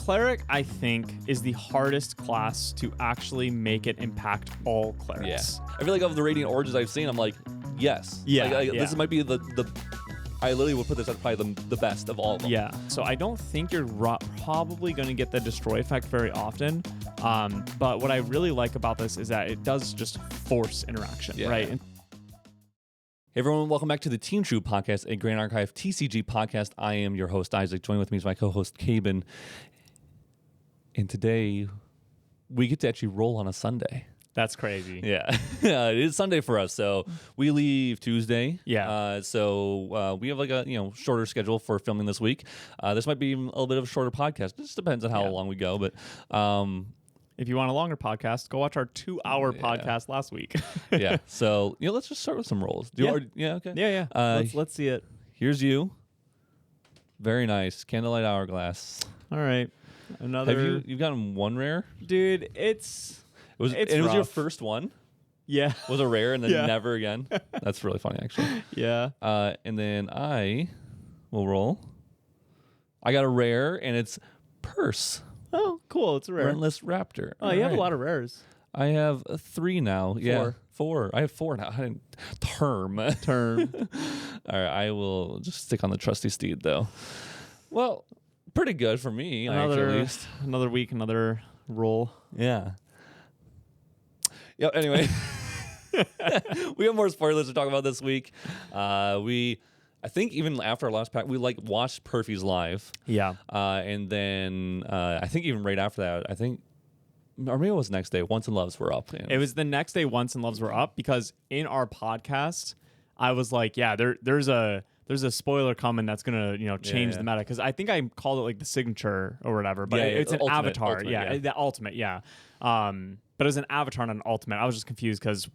Cleric, I think, is the hardest class to actually make it impact all clerics. Yeah. I feel like of the Radiant Origins I've seen, I'm like, yes. Yeah, This might be the I literally would put this as probably the best of all of them. Yeah. So I don't think you're probably going to get the destroy effect very often. But what I really like about this is that it does just force interaction, right? Hey everyone, welcome back to the Team True Podcast, a Grand Archive TCG podcast. I am your host, Isaac. Joining with me is my co-host, Caben. And today, we get to actually roll on a Sunday. That's crazy. Yeah. It is Sunday for us, so we leave Tuesday. Yeah. So we have like a shorter schedule for filming this week. This might be a little bit of a shorter podcast. It just depends on how long we go, but if you want a longer podcast, go watch our 2-hour podcast last week. Yeah. So let's just start with some rolls. Okay. Yeah. Let's see it. Here's you. Very nice. Candlelight Hourglass. All right. Another. You've gotten one rare? Dude, It was your first one? Yeah. Was a rare and then never again? That's really funny, actually. Yeah. And then I will roll. I got a rare, and it's Purse. Oh, cool. It's a rare. Rentless Raptor. Oh, you have a lot of rares. I have 3 now. Yeah, 4. I have 4 now. I didn't term. All right, I will just stick on the trusty steed, though. Well, pretty good for me, actually, at least. Another week, another roll. Yeah. Yep, anyway. We have more spoilers to talk about this week. I think even after our last pack, we watched Perfy's live. Yeah. And then I think even right after that, or maybe it was the next day, Once and Loves were up. It was the next day Once and Loves were up because in our podcast, I was like, yeah, there's a spoiler coming that's gonna change the meta, because I think I called it like the signature or whatever, but it's an avatar. The ultimate. Yeah. But it was an avatar and an ultimate. I was just confused because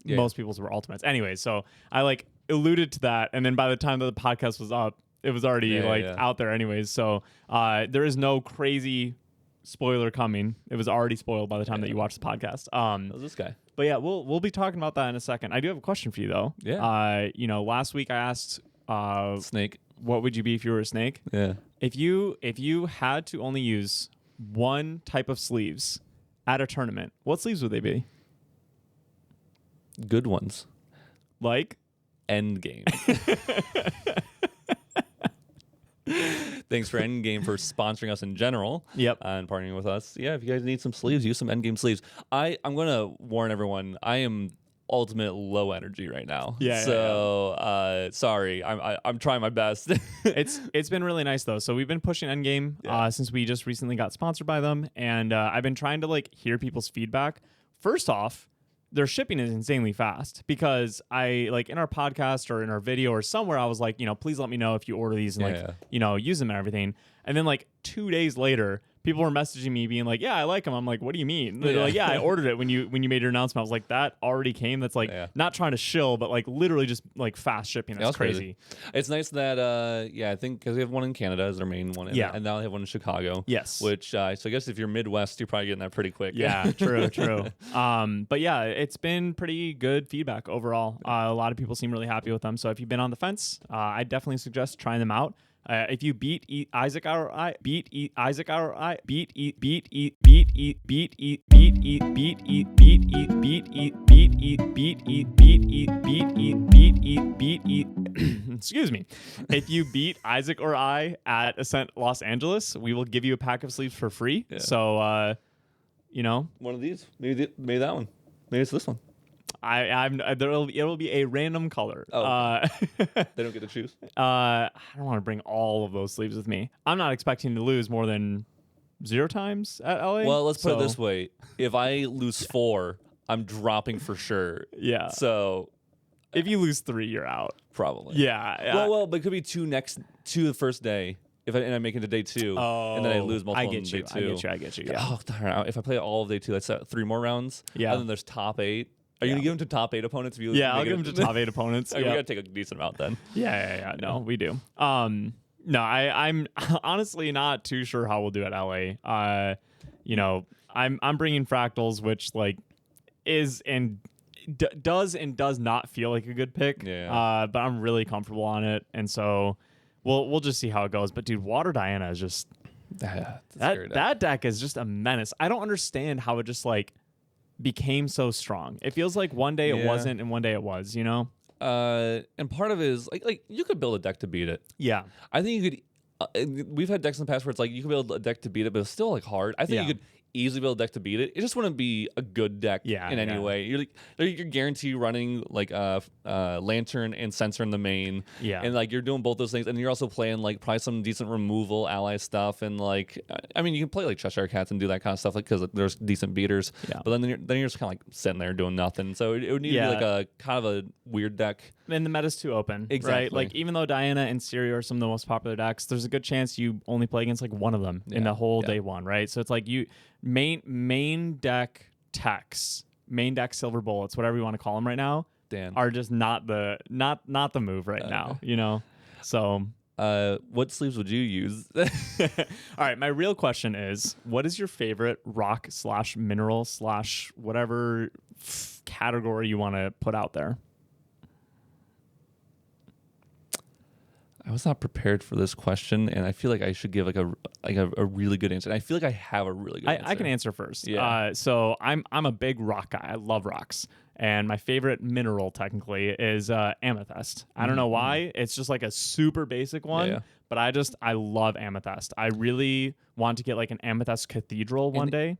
most people's were ultimates. Anyway, so I alluded to that, and then by the time that the podcast was up, it was already out there anyways. So there is no crazy spoiler coming. It was already spoiled by the time that you watched the podcast. That was this guy. But yeah, we'll be talking about that in a second. I do have a question for you though. Yeah. Last week I asked snake. What would you be if you were a snake? Yeah. If you had to only use one type of sleeves at a tournament, what sleeves would they be? Good ones. Like? Endgame. Thanks for Endgame for sponsoring us in general. Yep. And partnering with us. Yeah, if you guys need some sleeves, use some Endgame sleeves. I'm going to warn everyone, I am ultimate low energy right now. Sorry. I'm trying my best. It's been really nice though. So we've been pushing Endgame since we just recently got sponsored by them, and I've been trying to hear people's feedback. First off, their shipping is insanely fast, because I in our podcast or in our video or somewhere I was like, please let me know if you order these and use them and everything. And then 2 days later, people were messaging me being like, yeah, I like them. I'm like, what do you mean? They're like, yeah, I ordered it when you made your announcement. I was like, that already came. That's not trying to shill, but literally just fast shipping. That's crazy. It's nice that I think because they have one in Canada as their main one, and now they have one in Chicago. Yes. Which so I guess if you're Midwest, you're probably getting that pretty quick. Yeah, true. But yeah, it's been pretty good feedback overall. A lot of people seem really happy with them. So if you've been on the fence, I definitely suggest trying them out. If you beat Isaac our eye, beat Isaac our eye, excuse me. If you beat Isaac or I at Ascent Los Angeles, we will give you a pack of sleeves for free. Yeah. So one of these, maybe that one, maybe it's this one. It'll be a random color. They don't get to choose. I don't want to bring all of those sleeves with me. I'm not expecting to lose more than 0 times at LA. Well, let's put it this way: if I lose 4, I'm dropping for sure. Yeah. So if you lose 3, you're out. Probably. Yeah. Well, but it could be 2 the first day. And I make it to day 2, and then I lose multiple on day 2. I get you. Yeah. Oh, darn. If I play all of day 2, that's 3 more rounds. Yeah. And then there's top 8. Are you going to give them to top 8 opponents? I'll give them to top 8 opponents. We got to take a decent amount then. Yeah. No, we do. No, I'm honestly not too sure how we'll do at LA. I'm bringing fractals, which is and does not feel like a good pick. Yeah. But I'm really comfortable on it, and so we'll just see how it goes. But dude, Water Diana is just That deck is just a menace. I don't understand how it just like became so strong. It feels like one day it wasn't and one day it was, you know? And part of it is like you could build a deck to beat it. Yeah. I think you could. We've had decks in the past where it's like you could build a deck to beat it, but it's still like hard. I think you could easily build a deck to beat it. It just wouldn't be a good deck in any way. You're guaranteed running like Lantern and Sensor in the main. Yeah. And like you're doing both those things, and you're also playing like probably some decent removal ally stuff, and like I mean you can play like Cheshire Cats and do that kind of stuff like because there's decent beaters. Yeah. But then you're just kind of like sitting there doing nothing. So it would need to be like a kind of a weird deck. And the meta's too open, right? Like even though Diana and Siri are some of the most popular decks, there's a good chance you only play against like one of them in the whole day one, right? So it's like you main deck techs, main deck silver bullets, whatever you want to call them right now, are just not the move right now, you know. So what sleeves would you use? All right, my real question is, what is your favorite rock / mineral / whatever category you want to put out there? I was not prepared for this question, and I feel like I should give like a really good answer. And I feel like I have a really good answer. I can answer first. Yeah. So I'm a big rock guy. I love rocks, and my favorite mineral technically is amethyst. I don't know why. It's just like a super basic one, but I love amethyst. I really want to get like an amethyst cathedral one day.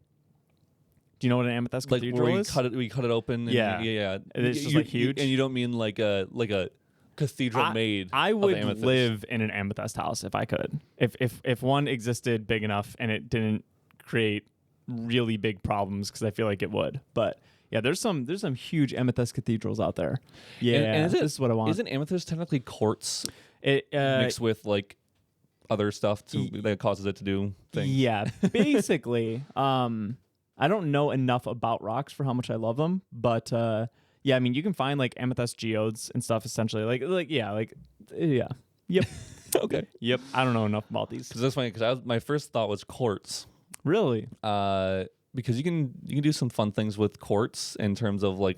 Do you know what an amethyst cathedral is? We cut it open. And It's just like huge. And you don't mean like a cathedral made. I would live in an amethyst house if I could. If one existed big enough and it didn't create really big problems, because I feel like it would. But yeah, there's some huge amethyst cathedrals out there. Yeah, and this is what I want. Isn't amethyst technically quartz mixed with like other stuff that causes it to do things? Yeah, basically. I don't know enough about rocks for how much I love them, but yeah, I mean, you can find like amethyst geodes and stuff. Essentially, yep. Okay. Yep. I don't know enough about these. Because that's funny. Because my first thought was quartz. Really? Because you can do some fun things with quartz in terms of like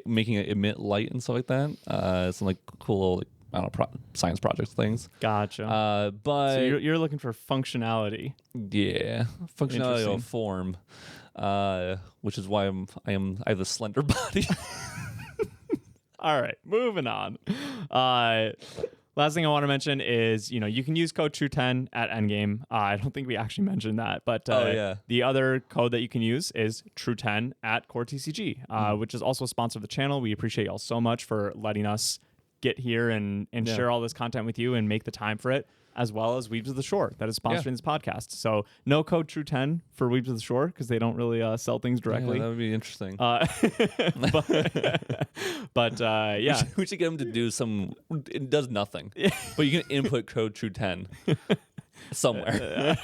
making it emit light and stuff like that. Some like cool little, like, I don't know, science projects things. Gotcha. But so you're looking for functionality. Yeah, functionality of form. Which is why I have a slender body. All right, moving on. Last thing I want to mention is, you can use code TRUE10 at Endgame. I don't think we actually mentioned that, but the other code that you can use is TRUE10 at Core TCG, which is also a sponsor of the channel. We appreciate y'all so much for letting us get here and share all this content with you and make the time for it, as well as Weebs of the Shore that is sponsoring this podcast. So no code TRUE10 for Weebs of the Shore because they don't really sell things directly. Yeah, that would be interesting. But yeah. We should get them to do some, it does nothing, but you can input code TRUE10 somewhere.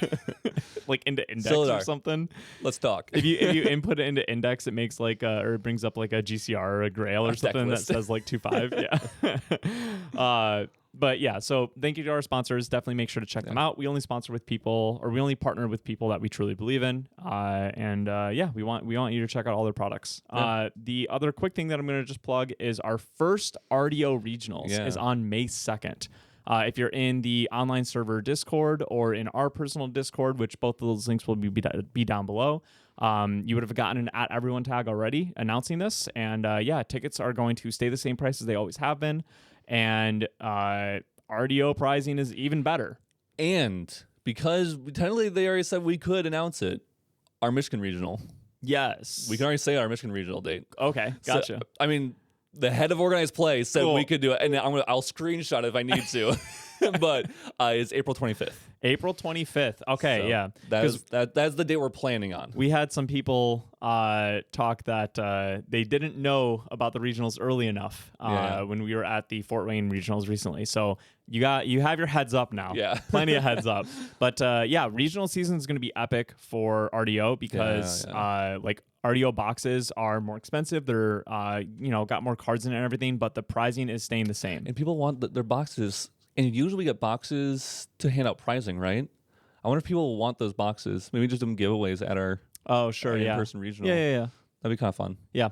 Like into index or something. Let's talk. If you input it into index, it makes like or it brings up like a GCR or a Grail or something that says like 2.5. Yeah. But yeah, so thank you to our sponsors. Definitely make sure to check them out. We only sponsor with people, or we only partner with people that we truly believe in. And we want you to check out all their products. The other quick thing that I'm going to just plug is our first RDO regionals is on May 2nd. If you're in the online server Discord or in our personal Discord, which both of those links will be down below, you would have gotten an @everyone tag already announcing this. And tickets are going to stay the same price as they always have been. And RDO pricing is even better. And because technically they already said we could announce it, our Michigan Regional. Yes. We can already say our Michigan Regional date. Okay, gotcha. So, I mean, the head of organized play said we could do it, and I'll screenshot it if I need to. But it's April 25th. April 25th. Okay, so yeah. That's the date we're planning on. We had some people talk that they didn't know about the regionals early enough when we were at the Fort Wayne regionals recently. So you have your heads up now. Yeah. Plenty of heads up. But regional season is going to be epic for RDO because like RDO boxes are more expensive. They're got more cards in it and everything, but the pricing is staying the same. And people want their boxes. And usually we get boxes to hand out prizing, right? I wonder if people want those boxes. Maybe just do giveaways at our in-person regional. Yeah. That'd be kind of fun. Yeah.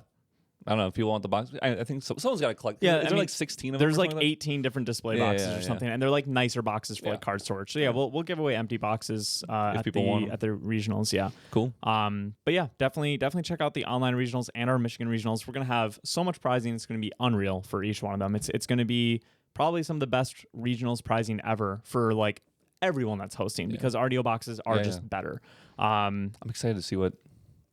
I don't know if people want the box. I think someone's got to collect. Yeah, is there like 16 of them? There's or like something 18 different display boxes or something, and they're like nicer boxes for like card storage. So yeah, we'll give away empty boxes if people want at the regionals. Yeah, cool. But yeah, definitely check out the online regionals and our Michigan regionals. We're gonna have so much prizing. It's gonna be unreal for each one of them. It's gonna be probably some of the best regionals prizing ever for like everyone that's hosting because RDO boxes are just better. I'm excited to see what.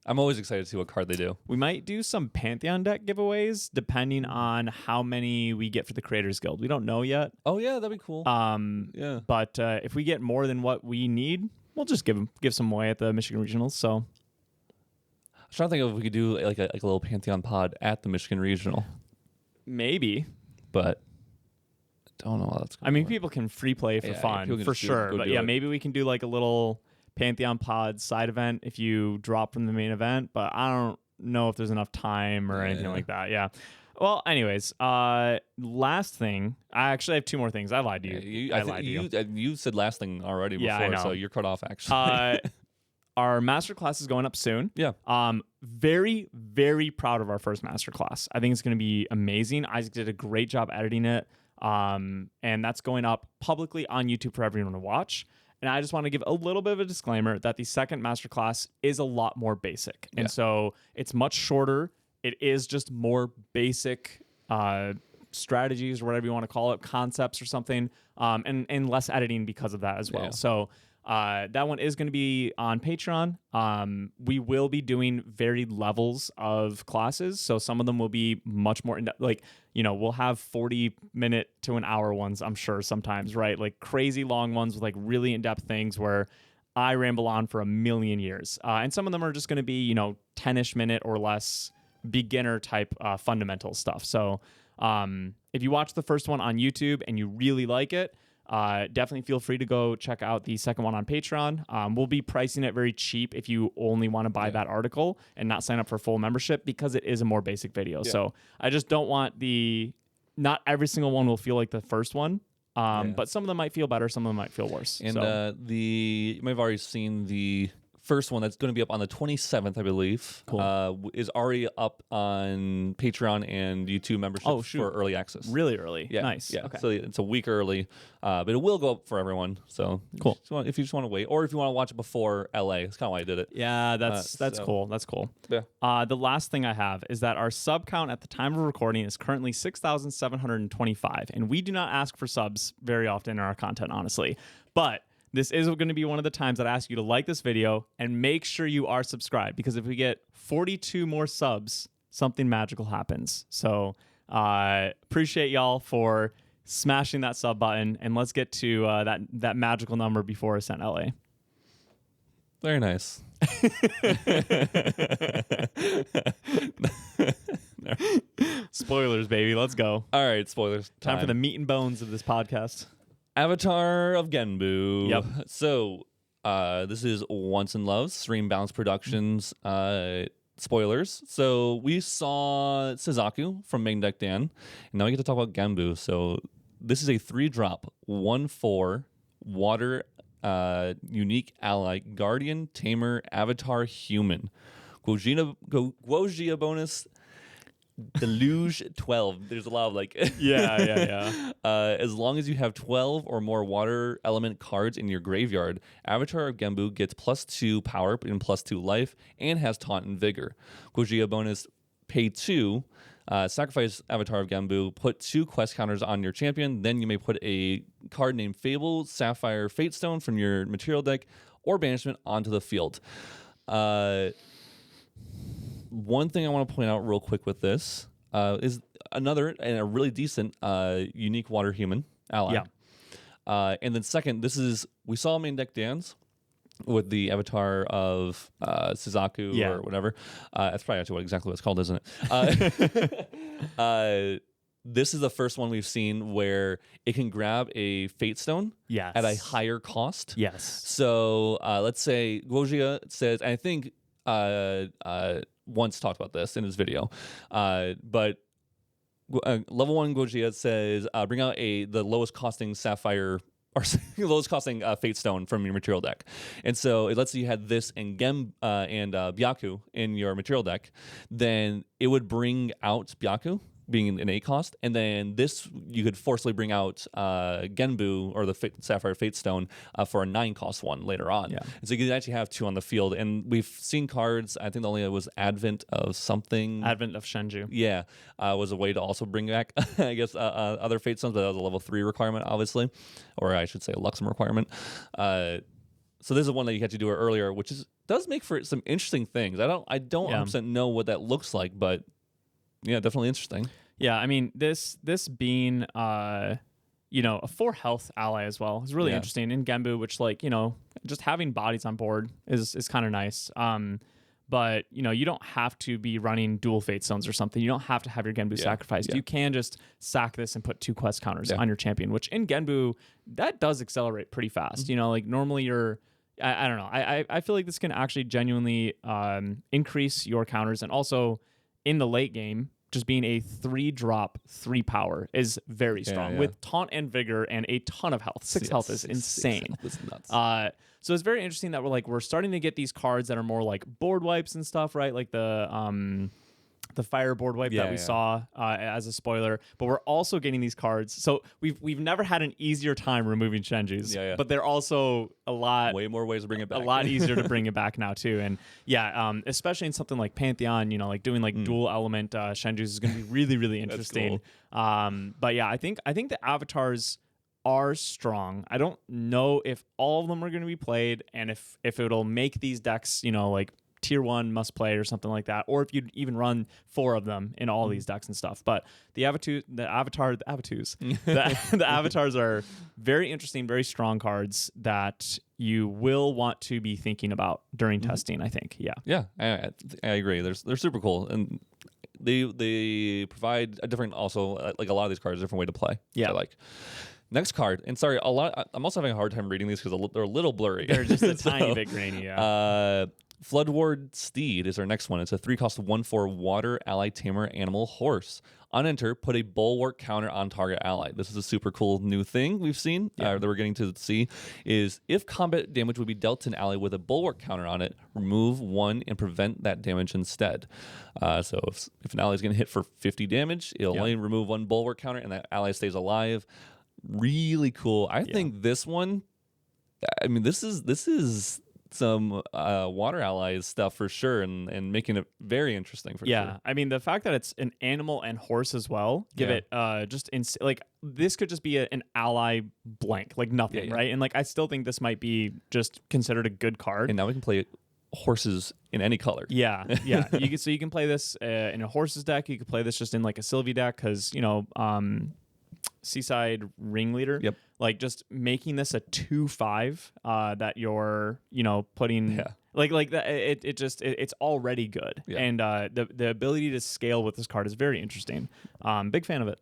I'm always excited to see what card they do. We might do some Pantheon deck giveaways depending on how many we get for the Creators Guild. We don't know yet. Oh yeah, that'd be cool. But if we get more than what we need, we'll just give some away at the Michigan Regionals. So I was trying to think of if we could do like a little Pantheon pod at the Michigan Regional. Maybe, but I don't know how that's going to work. People can free play for fun for sure. But yeah, maybe we can do like a little Pantheon pod side event if you drop from the main event, but I don't know if there's enough time or anything like that. Yeah. Well, anyways, last thing. I actually have two more things. I lied to you. I lied to you. You said last thing already before, I know. So you're cut off actually. Our masterclass is going up soon. Yeah. Very, very proud of our first masterclass. I think it's going to be amazing. Isaac did a great job editing it. And that's going up publicly on YouTube for everyone to watch. And I just want to give a little bit of a disclaimer that the second masterclass is a lot more basic. And so it's much shorter. It is just more basic strategies or whatever you want to call it, concepts or something, and less editing because of that as well. So that one is going to be on Patreon. We will be doing varied levels of classes. So some of them will be much more we'll have 40-minute to an hour ones, I'm sure sometimes, right? Like crazy long ones with like really in-depth things where I ramble on for a million years. And some of them are just going to be, 10-ish minute or less beginner type fundamental stuff. So if you watch the first one on YouTube and you really like it, definitely feel free to go check out the second one on Patreon. We'll be pricing it very cheap if you only want to buy that article and not sign up for full membership because it is a more basic video. So I just don't want not every single one will feel like the first one. But some of them might feel better. Some of them might feel worse. And you may have already seen the first one that's going to be up on the 27th, I believe. Cool. Is already up on Patreon and YouTube membership for early access. Really early. Yeah. Nice. Yeah. Okay. So it's a week early, but it will go up for everyone. So cool. If you just want to wait, or if you want to watch it before LA, that's kind of why I did it. Yeah, that's cool. That's cool. Yeah. The last thing I have is that our sub count at the time of recording is currently 6,725, and we do not ask for subs very often in our content, honestly, but this is going to be one of the times that I ask you to like this video and make sure you are subscribed, because if we get 42 more subs, something magical happens. So appreciate y'all for smashing that sub button, and let's get to that magical number before Ascent LA. Very nice. Spoilers, baby. Let's go. All right, spoilers. Time for the meat and bones of this podcast. Avatar of Genbu. Yep. So this is Once in Love, Stream Bounce Productions. Spoilers. So we saw Suzaku from Main Deck Dan, and now we get to talk about Genbu. So this is a 3-drop, 1/4 water unique ally, Guardian, Tamer, Avatar, Human. Guojia bonus. Deluge 12. There's a lot of yeah. As long as you have 12 or more water element cards in your graveyard, Avatar of Genbu gets +2 power and +2 life and has taunt and vigor. Guojia bonus, pay 2. Sacrifice Avatar of Genbu, put 2 quest counters on your champion, then you may put a card named Fable, Sapphire, Fatestone from your material deck or banishment onto the field. One thing I want to point out real quick with this is another and a really decent unique water human ally. Yeah. And then second, we saw Main Deck Dan's with the avatar of Suzaku or whatever. That's probably actually exactly what it's called, isn't it? This is the first one we've seen where it can grab a Fate Stone at a higher cost. Yes. So let's say Guojia says, and I think once talked about this in his video, but level 1 Guojia says bring out the lowest costing Sapphire or lowest costing Fate Stone from your material deck. And so let's say you had this and Byaku in your material deck, then it would bring out Byaku being an 8 cost, and then this you could forcibly bring out Genbu or the Sapphire Fate Stone for a 9 cost one later on. Yeah. And so you could actually have 2 on the field. And we've seen cards, I think the only was Advent of something. Advent of Shenju. Yeah, was a way to also bring back, I guess, other Fate Stones, but that was a level 3 requirement, obviously, or I should say a Luxem requirement. So this is one that you had to do earlier, which does make for some interesting things. I don't 100% know what that looks like, but yeah, definitely interesting. Yeah, I mean this being a 4 health ally as well is really interesting in Genbu, which just having bodies on board is kind of nice. But you don't have to be running dual Fate Stones or something. You don't have to have your Genbu sacrificed. You can just sack this and put 2 quest counters on your champion, which in Genbu that does accelerate pretty fast. Normally you're I don't know. I feel like this can actually genuinely increase your counters, and also in the late game, just being a 3-drop 3 power is very strong with taunt and vigor and a ton of health. 6 health is insane. It's nuts. So it's very interesting that we're starting to get these cards that are more like board wipes and stuff, right? Like the fire board wipe that we saw as a spoiler, but we're also getting these cards. So we've never had an easier time removing Shenjus, but they're also way more ways to bring it back. A lot easier to bring it back now too. And especially in something like Pantheon, like doing like dual element Shenjus is going to be really, really interesting. Cool. But yeah, I think the avatars are strong. I don't know if all of them are going to be played, and if it'll make these decks, like tier 1 must play or something like that, or if you'd even run 4 of them in all these decks and stuff. But the avatars are very interesting, very strong cards that you will want to be thinking about during testing, I think. I agree. They're super cool, and they provide a different, also like a lot of these cards, a different way to play. I like. Next card, and sorry, I'm also having a hard time reading these because they're a little blurry. They're just a tiny bit grainy. Floodward Steed is our next one. It's a 3-cost 1/4 water ally tamer animal horse. On enter, put a bulwark counter on target ally. This is a super cool new thing we've seen that we're getting to see. Is if combat damage would be dealt to an ally with a bulwark counter on it, remove 1 and prevent that damage instead. So if an ally is going to hit for 50 damage, it'll only remove 1 bulwark counter, and that ally stays alive. Really cool. I think this one. I mean, this is some water allies stuff for sure, and making it very interesting for sure. I mean, the fact that it's an animal and horse as well, give it just like this could just be an ally blank, like nothing, right? And like I still think this might be just considered a good card. And now we can play horses in any color. You can play this in a horses deck. You could play this just in like a Sylvie deck because Seaside Ringleader. Like just making this a 2/5 that you're putting like that. It's already good, and the ability to scale with this card is very interesting. Big fan of it.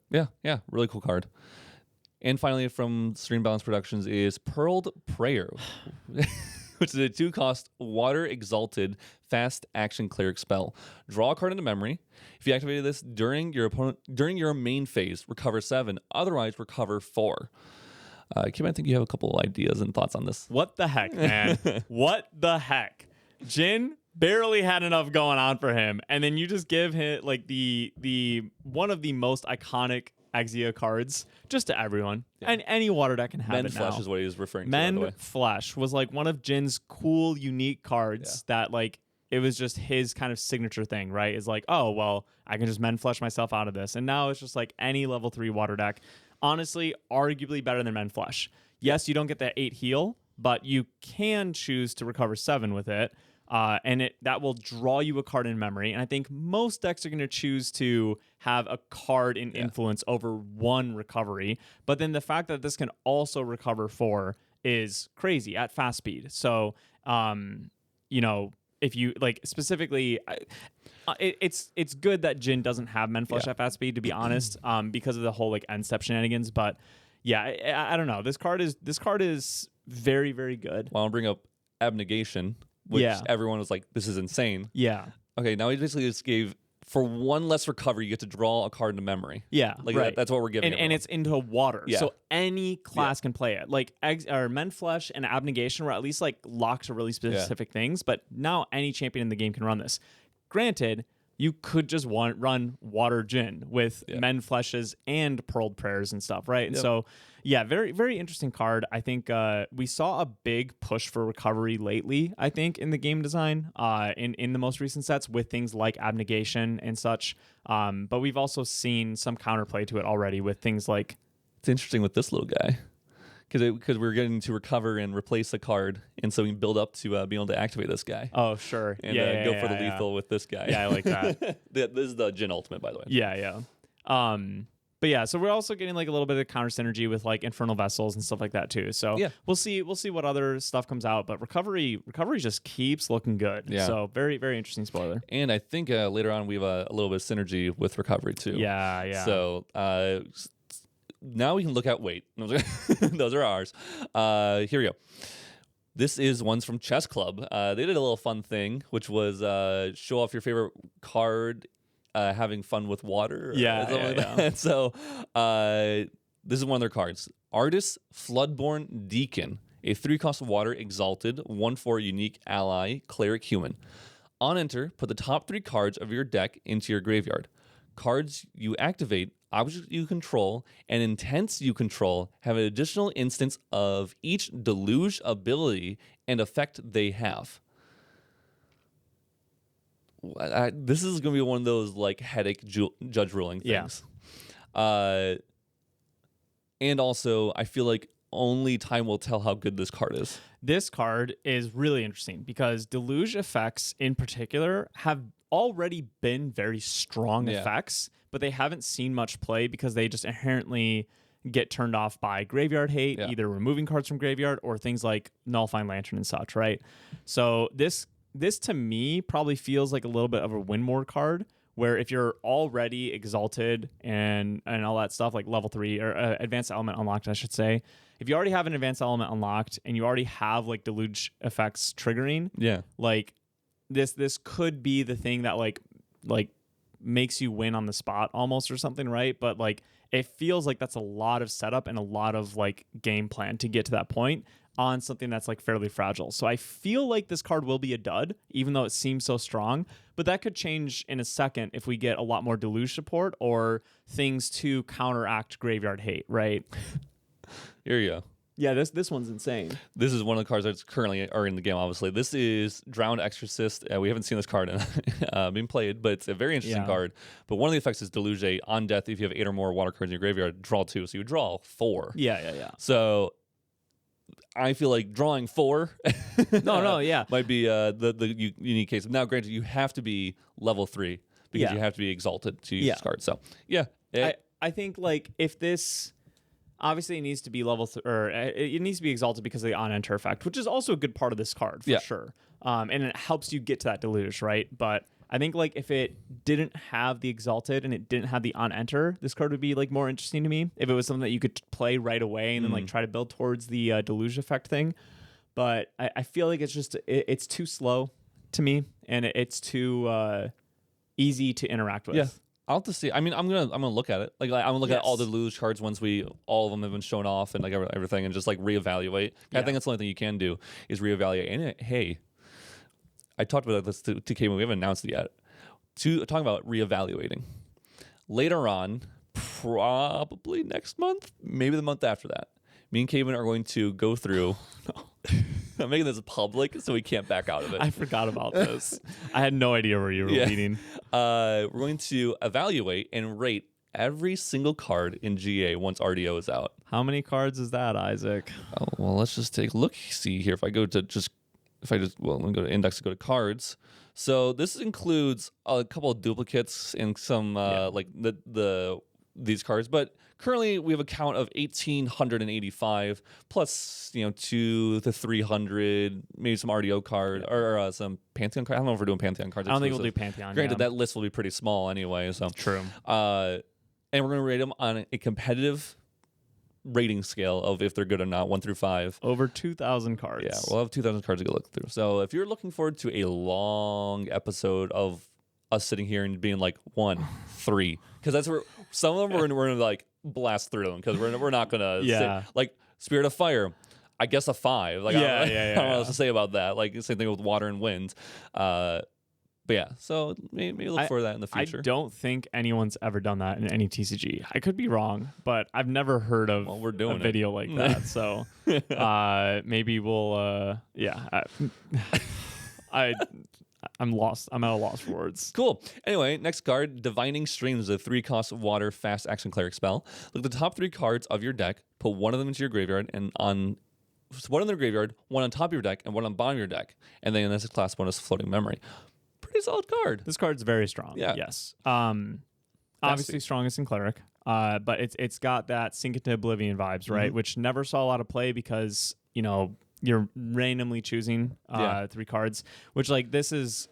Really cool card. And finally, from Stream Balance Productions is Pearled Prayer, which is a 2-cost water exalted fast action cleric spell. Draw a card into memory. If you activated this during your main phase, recover 7. Otherwise, recover 4. Kim, I think you have a couple of ideas and thoughts on this. What the heck, man? What the heck? Jin barely had enough going on for him, and then you just give him like the one of the most iconic Exia cards just to everyone, and any water deck can have Men it Flesh now. is what he was referring to. Men Flesh was like one of Jin's cool, unique cards that like it was just his kind of signature thing, right? Is like, oh well, I can just Men Flesh myself out of this, and now it's just like any level 3 water deck. Honestly, arguably better than Men Flesh. Yes, you don't get that 8 heal, but you can choose to recover 7 with it. And that will draw you a card in memory. And I think most decks are going to choose to have a card in influence over 1 recovery. But then the fact that this can also recover 4 is crazy at fast speed. So, if you like specifically, it's good that Jin doesn't have Men Flesh at fast speed, to be honest, because of the whole like end step shenanigans. But I don't know. This card is very, very good. Well, I'll bring up Abnegation, which everyone was like, this is insane. Yeah. Okay, now he basically just gave for one less recovery, you get to draw a card into memory. Yeah, like right. that's what we're giving. And it's into water, Yeah. so any class can play it. Like Mend Flesh and Abnegation were at least like locked to really specific things, but now any champion in the game can run this. Granted, you could just run Water Djinn with Mend Fleshes and Pearled Prayers and stuff, right? And so, yeah, very, very interesting card. I think we saw a big push for recovery lately, I think, in the game design in the most recent sets with things like Abnegation and such. But we've also seen some counterplay to it already with things like... It's interesting with this little guy. Because we're getting to recover and replace a card, and so we can build up to being able to activate this guy. Oh, sure. And go for the lethal with this guy. Yeah, I like that. This is the Djinn ultimate, by the way. Yeah. But yeah, so we're also getting like a little bit of counter synergy with like Infernal Vessels and stuff like that too. So we'll see what other stuff comes out. But recovery just keeps looking good. Yeah. So very, very interesting spoiler. And I think later on we have a little bit of synergy with recovery too. Yeah. So now we can look at those are ours. Here we go. This is ones from Chess Club. They did a little fun thing, which was show off your favorite card, having fun with water. So this is one of their cards. Artist Floodborn Deacon, a 3-cost water exalted, 1/4 unique ally, cleric human. On enter, put the top 3 cards of your deck into your graveyard. Cards you activate, objects you control, and intents you control have an additional instance of each deluge ability and effect they have. This is going to be one of those like headache judge ruling things. And also, I feel like only time will tell how good this card is. This card is really interesting because deluge effects in particular have already been very strong effects, but they haven't seen much play because they just inherently get turned off by graveyard hate, either removing cards from graveyard or things like Nullifying Lantern and such, right? So this to me probably feels like a little bit of a win more card, where if you're already exalted and all that stuff, like level 3 or advanced element unlocked, I should say, if you already have an advanced element unlocked and you already have like deluge effects triggering, like this could be the thing that like makes you win on the spot almost or something, right? But like it feels like that's a lot of setup and a lot of like game plan to get to that point on something that's like fairly fragile. So I feel like this card will be a dud, even though it seems so strong, but that could change in a second if we get a lot more deluge support or things to counteract graveyard hate, right? Here you go. Yeah, this one's insane. This is one of the cards that's currently are in the game, obviously. This is Drowned Exorcist. We haven't seen this card being played, but it's a very interesting card. But one of the effects is Deluge 8. On death, if you have 8 or more water cards in your graveyard, draw 2. So you draw 4. Yeah. So I feel like drawing 4 might be the unique case. Now, granted, you have to be level 3 because you have to be exalted to use this card. So, I think like if this... Obviously, it needs to be it needs to be exalted because of the on-enter effect, which is also a good part of this card for sure. And it helps you get to that deluge, right? But I think like if it didn't have the exalted and it didn't have the on-enter, this card would be like more interesting to me if it was something that you could play right away and then like try to build towards the deluge effect thing. But I feel like it's just it's too slow to me, and it's too easy to interact with. Yeah. I'll have to see. I mean, I'm gonna look at it. Like I'm gonna look at all the deluge cards once all of them have been shown off and like everything, and just like reevaluate. I think that's the only thing you can do is reevaluate. And hey, I talked about this to Kevin. We haven't announced it yet. Talking about reevaluating later on, probably next month, maybe the month after that. Me and Kevin are going to go through. I'm making this public so we can't back out of it. I forgot about this. I had no idea where you were leading. We're going to evaluate and rate every single card in GA once RDO is out. How many cards is that, Isaac? Oh, well, let's just take a look. See here. Let me go to index to go to cards. So this includes a couple of duplicates and some like these cards, but currently we have a count of 1,885 plus 200 to 300, maybe some RDO card or some Pantheon cards. I don't know if we're doing Pantheon cards. I don't think we'll do Pantheon. Granted, that list will be pretty small anyway. So true. And we're going to rate them on a competitive rating scale of if they're good or not, 1 through 5. Over 2,000 cards. Yeah, we'll have 2,000 cards to go look through. So if you're looking forward to a long episode of us sitting here and being like 1, 3, because that's where some of them we're gonna like blast through them because we're not gonna say, like Spirit of Fire. I guess a 5. Like I don't know what else to say about that. Like same thing with Water and Wind. But yeah, so maybe look for that in the future. I don't think anyone's ever done that in any TCG. I could be wrong, but I've never heard of we're doing a video like that. So maybe we'll, I'm lost. I'm at a loss for words. Cool. Anyway, next card, Divining Streams, a 3-cost water fast action cleric spell. Look at the top 3 cards of your deck, put one of them into your graveyard, and on one in their graveyard, one on top of your deck, and one on bottom of your deck. And then this is class bonus Floating Memory. Pretty solid card. This card's very strong. Yeah. Yes. Obviously strongest in Cleric, but it's got that Sink into Oblivion vibes, right? Mm-hmm. Which never saw a lot of play because, you're randomly choosing 3 cards, which like it's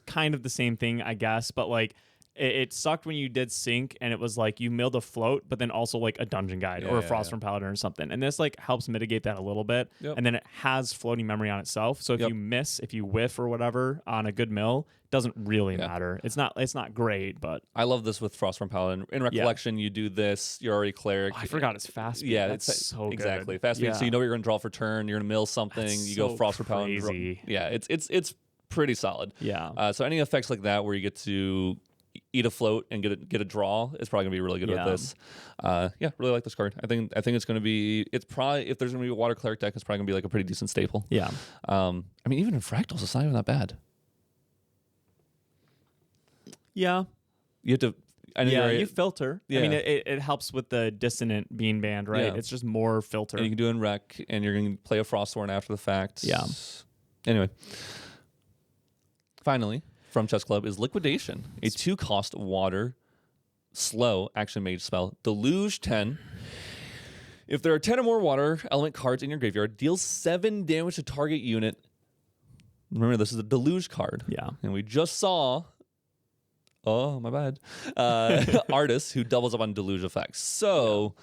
kind of the same thing, I guess, but like it sucked when you did Sync and it was like you milled a float, but then also like a Dungeon Guide or a Frostborn Paladin or something. And this like helps mitigate that a little bit. Yep. And then it has floating memory on itself. So if you miss, if you whiff or whatever on a good mill, doesn't really matter. It's not great, but I love this with Frostborn Paladin. In Recollection, you do this, you're already Cleric. I forgot it's fast speed. Yeah, it's so good. Exactly. Fast speed, so you know you're gonna draw for turn, you're gonna mill something, you go Frostborn Paladin. Yeah, it's pretty solid. Yeah. So any effects like that where you get to eat a float and get a draw is probably gonna be really good with this. Really like this card. I think it's gonna be. It's probably, if there's gonna be a water cleric deck, it's probably gonna be like a pretty decent staple. Yeah. I mean, even in Fractals, it's not even that bad. Yeah. You have to. You filter. Yeah. I mean, it helps with the dissonant being banned, right? Yeah. It's just more filter. And you can do it in Rec, and you're gonna play a Frostborn after the fact. Yeah. Anyway. Finally, from Chess Club is Liquidation, a 2-cost water slow action mage spell. Deluge 10. If there are 10 or more water element cards in your graveyard, deals 7 damage to target unit. Remember, this is a Deluge card. Yeah. And we just saw, oh, my bad, Artist who doubles up on Deluge effects. So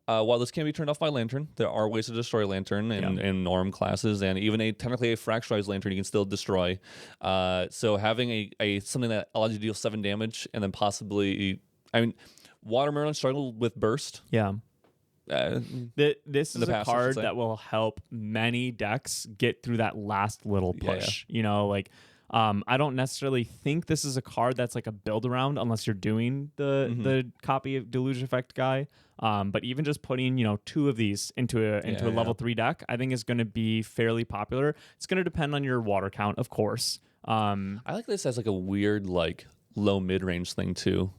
while this can be turned off by Lantern, there are ways to destroy Lantern in Norm classes, and even technically a Fracturized Lantern you can still destroy. So having a something that allows you to deal 7 damage, and then possibly, Watermelon struggled with Burst. Yeah. This is a card that will help many decks get through that last little push. I don't necessarily think this is a card that's like a build around unless you're doing the copy of Deluge Effect guy. But even just putting 2 of these into a level 3 deck, I think is going to be fairly popular. It's going to depend on your water count, of course. I like this as like a weird low mid-range thing too,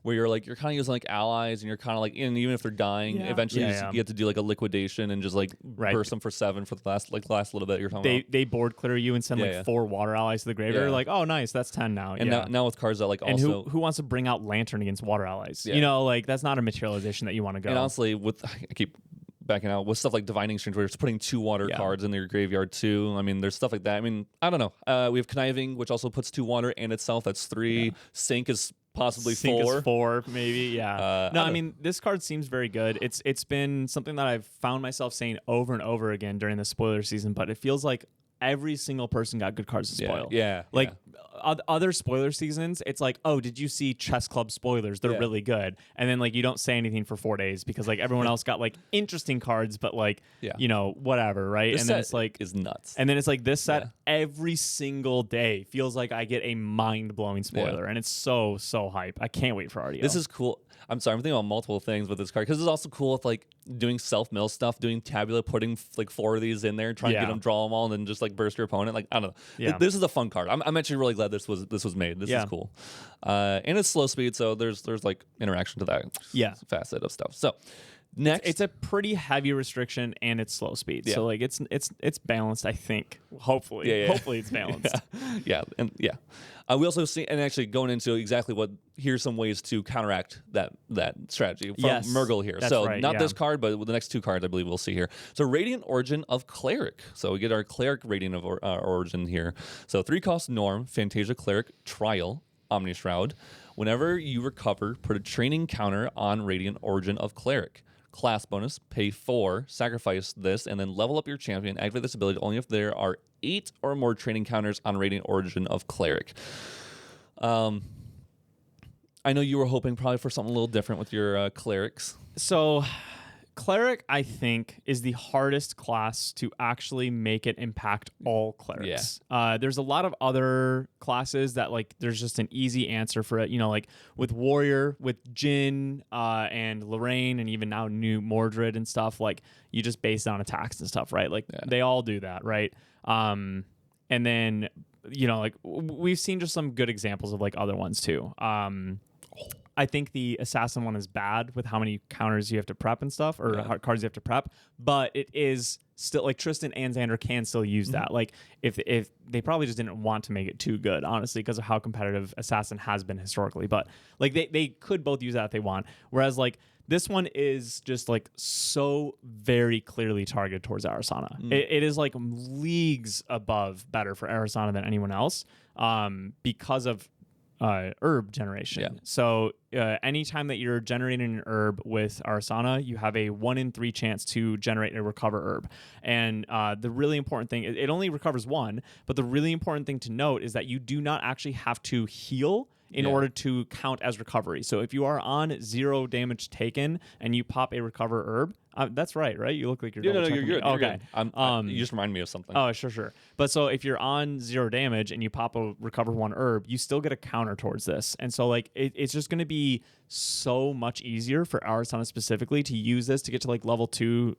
where you're kind of using allies, and you're kind of and even if they're dying, eventually you get to do a liquidation and just burst them for 7 for the last little bit you're talking about. They board clear you and send 4 water allies to the graveyard. Oh, nice, that's 10 now. And now with cards that and also, who wants to bring out Lantern against water allies? That's not a materialization that you want to go. And honestly, I keep backing out with stuff like Divining Streams, where it's putting 2 water cards in your graveyard too. I mean, there's stuff like that. I mean, I don't know. We have Conniving, which also puts 2 water and itself. That's 3. Yeah. Sync is possibly 4. Sync is 4, maybe. Yeah. I mean, this card seems very good. It's been something that I've found myself saying over and over again during the spoiler season, but it feels like every single person got good cards to spoil. Yeah. Other spoiler seasons, it's oh, did you see Chess Club spoilers? They're really good. And then you don't say anything for 4 days because everyone else got interesting cards, but whatever, right? This and then set is nuts. And then it's this set every single day feels like I get a mind-blowing spoiler, and it's so hype. I can't wait for RDO. This is cool. I'm sorry, I'm thinking about multiple things with this card because it's also cool with doing self-mill stuff, doing tabula, putting 4 of these in there, trying to get them, draw them all, and then just burst your opponent. I don't know. Yeah. This is a fun card. I'm actually really glad this was made. This is cool. And it's slow speed, so there's interaction to that facet of stuff. So next, it's a pretty heavy restriction and it's slow speed. So it's balanced, I think. Hopefully. Hopefully it's balanced. We also see, and actually going into exactly here's some ways to counteract that strategy from Murgle here. So not this card, but with the next 2 cards I believe we'll see here. So Radiant Origin of Cleric. So we get our Cleric Radiant of Origin here. So 3-cost Norm, Fantasia Cleric, Trial, Omni Shroud. Whenever you recover, put a training counter on Radiant Origin of Cleric. class bonus, pay 4, sacrifice this, and then level up your champion. Activate this ability only if there are 8 or more training counters on Radiant Origin of Cleric. I know you were hoping probably for something a little different with your clerics. So Cleric, I think, is the hardest class to actually make it impact all clerics. Yeah. There's a lot of other classes that, like, there's just an easy answer for it. You know, like with Warrior, with Jhin, and Lorraine, and even now new Mordred and stuff, like, you just base it on attacks and stuff, right? Like, they all do that, right? And then, you know, like, we've seen just some good examples of, like, other ones, too. I think the Assassin one is bad with how many counters you have to prep and stuff, or cards you have to prep, but it is still, like, Tristan and Xander can still use that. Like, if they probably just didn't want to make it too good, honestly, because of how competitive Assassin has been historically, but like they could both use that if they want. Whereas, like, this one is just, like, so very clearly targeted towards Arasana. It is, like, leagues above better for Arasana than anyone else, because of herb generation. Yeah. So anytime that you're generating an herb with Arasana, you have a 1 in 3 chance to generate a recover herb. And the really important thing, it only recovers 1, but the really important thing to note is that you do not actually have to heal in order to count as recovery. So if you are on 0 damage taken and you pop a recover herb, that's right? You look like you're no, you're good. Okay. You just remind me of something. Oh, sure. But so if you're on 0 damage and you pop a recover 1 herb, you still get a counter towards this. And so, like, it's just going to be so much easier for Arasana specifically to use this to get to, like, level 2,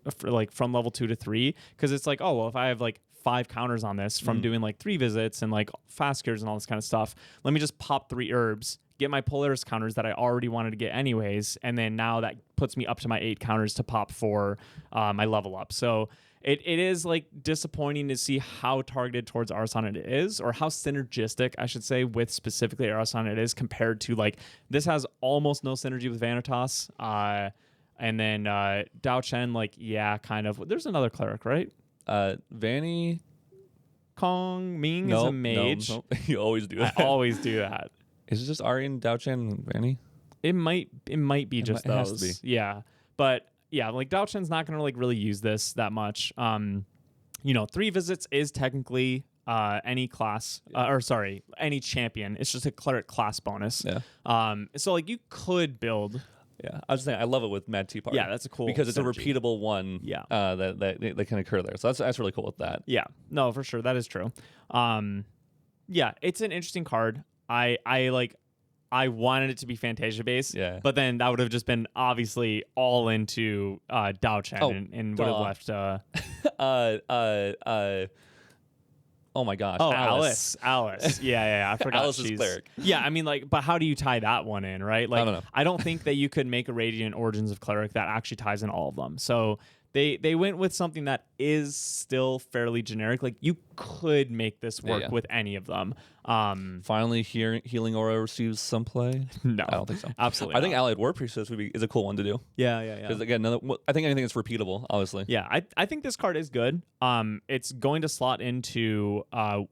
from level 2 to 3. Because it's like, oh, well, if I have, like, 5 counters on this from doing, like, 3 visits and, like, fast cures and all this kind of stuff, let me just pop 3 herbs, get my Polaris counters that I already wanted to get anyways, and then now that puts me up to my 8 counters to pop for my level up. So it is, like, disappointing to see how targeted towards Arasana it is, or how synergistic, I should say, with specifically Arasana it is compared to, like, this has almost no synergy with Vanitas, and then Dao Chen, like, yeah, kind of. There's another cleric, right? Vanny Kong Ming is a mage. Nope. You always do that. I always do that. Is it just Aryan, Dao Chen, and Vanny? It might be just those. It has to be. Yeah. But yeah, like, Dao Chen's not gonna, like, really use this that much. 3 visits is technically any class, any champion. It's just a cleric class bonus. Yeah. So, like, you could build. Yeah, I was saying I love it with Mad Tea Party. Yeah, that's a cool because it's synergy. a repeatable one. Yeah, that can occur there. So that's really cool with that. Yeah, no, for sure, that is true. Yeah, it's an interesting card. I wanted it to be Fantasia based, but then that would have just been obviously all into Dao Chen and would have left. Oh my gosh! Oh, Alice. Yeah. I forgot. Alice is Cleric. Yeah, I mean, like, but how do you tie that one in, right? Like, I don't know. I don't think that you could make a Radiant Origins of Cleric that actually ties in all of them. So they went with something that is still fairly generic. Like, you could make this work with any of them. Finally, Healing Aura receives some play. No, I don't think so. Absolutely, I think Allied War Priestess is a cool one to do. Yeah. Because again, I think anything that's repeatable, obviously. Yeah, I think this card is good. It's going to slot into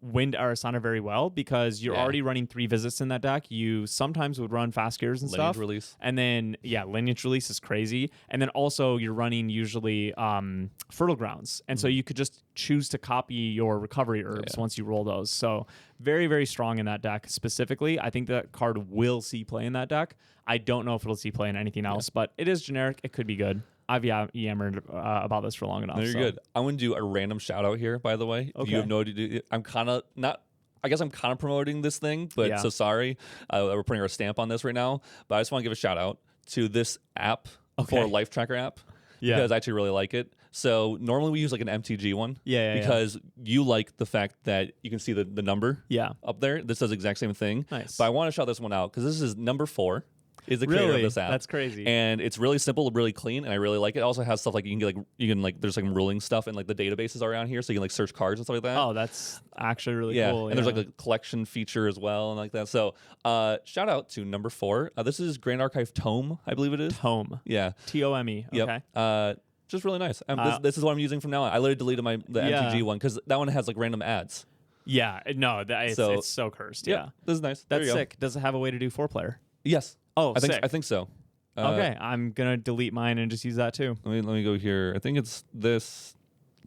Wind Arasana very well because you're already running 3 visits in that deck. You sometimes would run fast gears and Lineage stuff. Release. And then Lineage Release is crazy. And then also you're running usually Fertile Grounds, and so you could just choose to copy your recovery herbs once you roll those. So very, very strong in that deck specifically. I think that card will see play in that deck. I don't know if it'll see play in anything else, but it is generic. It could be good. I've yammered about this for long enough. No, you're good. I'm going to do a random shout out here, by the way. Okay. You have no idea. I'm kind of not. I guess I'm kind of promoting this thing, but so sorry. We're putting our stamp on this right now. But I just want to give a shout out to this app for Life Tracker app. Yeah. Because I actually really like it. So normally we use like an MTG one. Because you like the fact that you can see the number up there. This does the exact same thing. Nice. But I want to shout this one out because this is number 4. Is the creator of this app. That's crazy. And it's really simple, really clean, and I really like it. It also has stuff like there's like ruling stuff and like the databases are around here, so you can like search cards and stuff like that. Oh, that's actually really cool. And there's like a collection feature as well and like that. So shout out to number 4. This is Grand Archive Tome, I believe it is. Tome. Yeah. TOME. Okay. Yep. Just really nice. This is what I'm using from now on. I literally deleted the MTG one because that one has like random ads. Yeah. No, it's so cursed. Yeah. This is nice. That's sick. Does it have a way to do 4-player? Yes. Oh, I think so. Okay, I'm gonna delete mine and just use that too. Let me go here. I think it's this.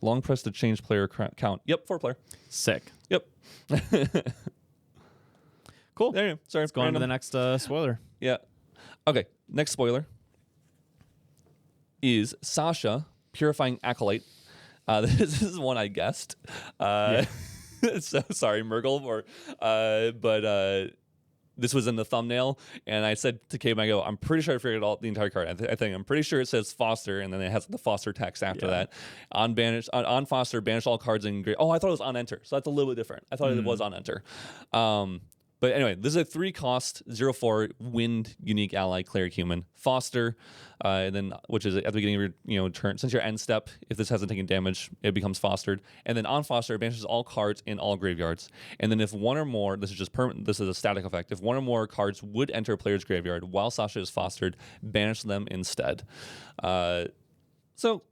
Long press to change player count. Yep, 4 player. Sick. Yep. Cool. There you go. Sorry, Let's go on to the next spoiler. Yeah. Okay. Next spoiler is Sasha, Purifying Acolyte. This is one I guessed. So sorry, Murgle, but this was in the thumbnail, and I said to Cabe, I go, I'm pretty sure I figured out the entire card. I think I'm pretty sure it says Foster, and then it has the Foster text after that. On Foster, banish all cards in grave. Oh, I thought it was on Enter, so that's a little bit different. I thought it was on Enter. But anyway, this is a 3-cost 0/4 wind unique ally cleric human Foster, and then which is at the beginning of your turn. Since your end step, if this hasn't taken damage, it becomes fostered. And then on Foster, it banishes all cards in all graveyards. And then if one or more, this is just permanent. This is a static effect. If one or more cards would enter a player's graveyard while Sasha is fostered, banish them instead. So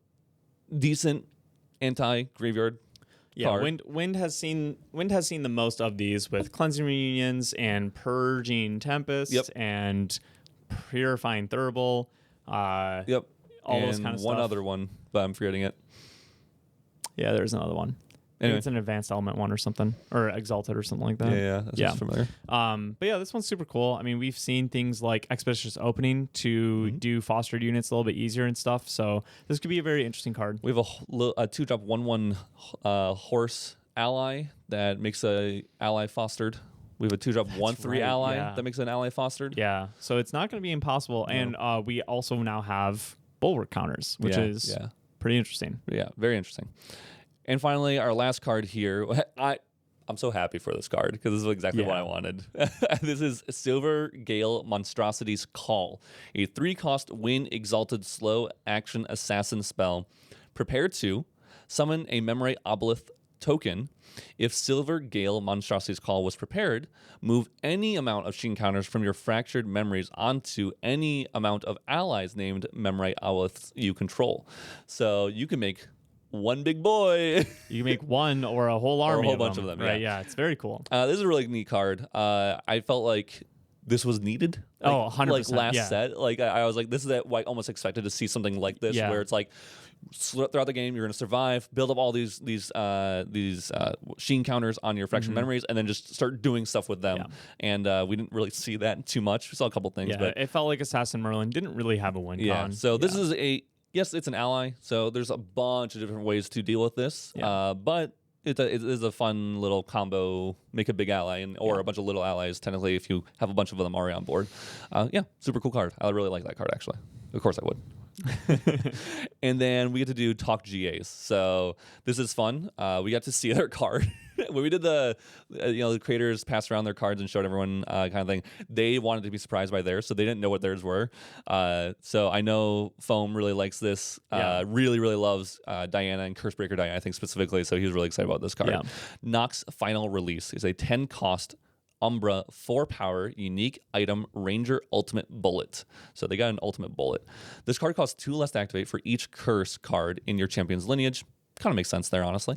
decent anti-graveyard. Yeah, Wind has seen the most of these with Cleansing Reunions and Purging Tempest and Purifying Thurible. All those kind of stuff. One other one, but I'm forgetting it. Yeah, there's another one. Anyway. I think it's an advanced element one or something, or exalted or something like that. Yeah, that's familiar. But yeah, this one's super cool. I mean, we've seen things like Expeditious Opening to do fostered units a little bit easier and stuff. So this could be a very interesting card. We have a 2-drop 1/1 horse ally that makes a ally fostered. We have a 2-drop 1/3 ally that makes an ally fostered. Yeah, so it's not going to be impossible. No. And we also now have Bulwark counters, which is pretty interesting. Yeah, very interesting. And finally, our last card here. I'm so happy for this card because this is exactly what I wanted. This is Silver Gale Monstrosity's Call, a 3-cost win exalted slow action assassin spell. Prepare to summon a Memorite Obelisk token. If Silver Gale Monstrosity's Call was prepared, move any amount of sheen counters from your fractured memories onto any amount of allies named Memorite Obelisks you control. So you can make one big boy. You can make one or a whole army, or a whole bunch of them. Right? Yeah, it's very cool. This is a really neat card. I felt like this was needed. Like, 100%. Like last set, like I was like, this is what I almost expected to see something like this, where it's like throughout the game you're going to survive, build up all these sheen counters on your fractured memories, and then just start doing stuff with them. And we didn't really see that too much. We saw a couple things, but it felt like Assassin Merlin didn't really have a win con. So this is yes, it's an ally, so there's a bunch of different ways to deal with this, but it is a fun little combo, make a big ally, or a bunch of little allies, technically, if you have a bunch of them already on board. Super cool card. I really like that card, actually. Of course I would. And then we get to do talk GAs. So this is fun. We got to see their card. When we did the creators passed around their cards and showed everyone kind of thing, they wanted to be surprised by theirs, so they didn't know what theirs were. So I know Foam really likes this, really, really loves Diana and Cursebreaker Diana, I think specifically, so he was really excited about this card. Nox Final Release is a 10-cost Umbra 4-power unique item Ranger Ultimate Bullet. So they got an Ultimate Bullet. This card costs 2 less to activate for each curse card in your champion's lineage. Kind of makes sense there, honestly.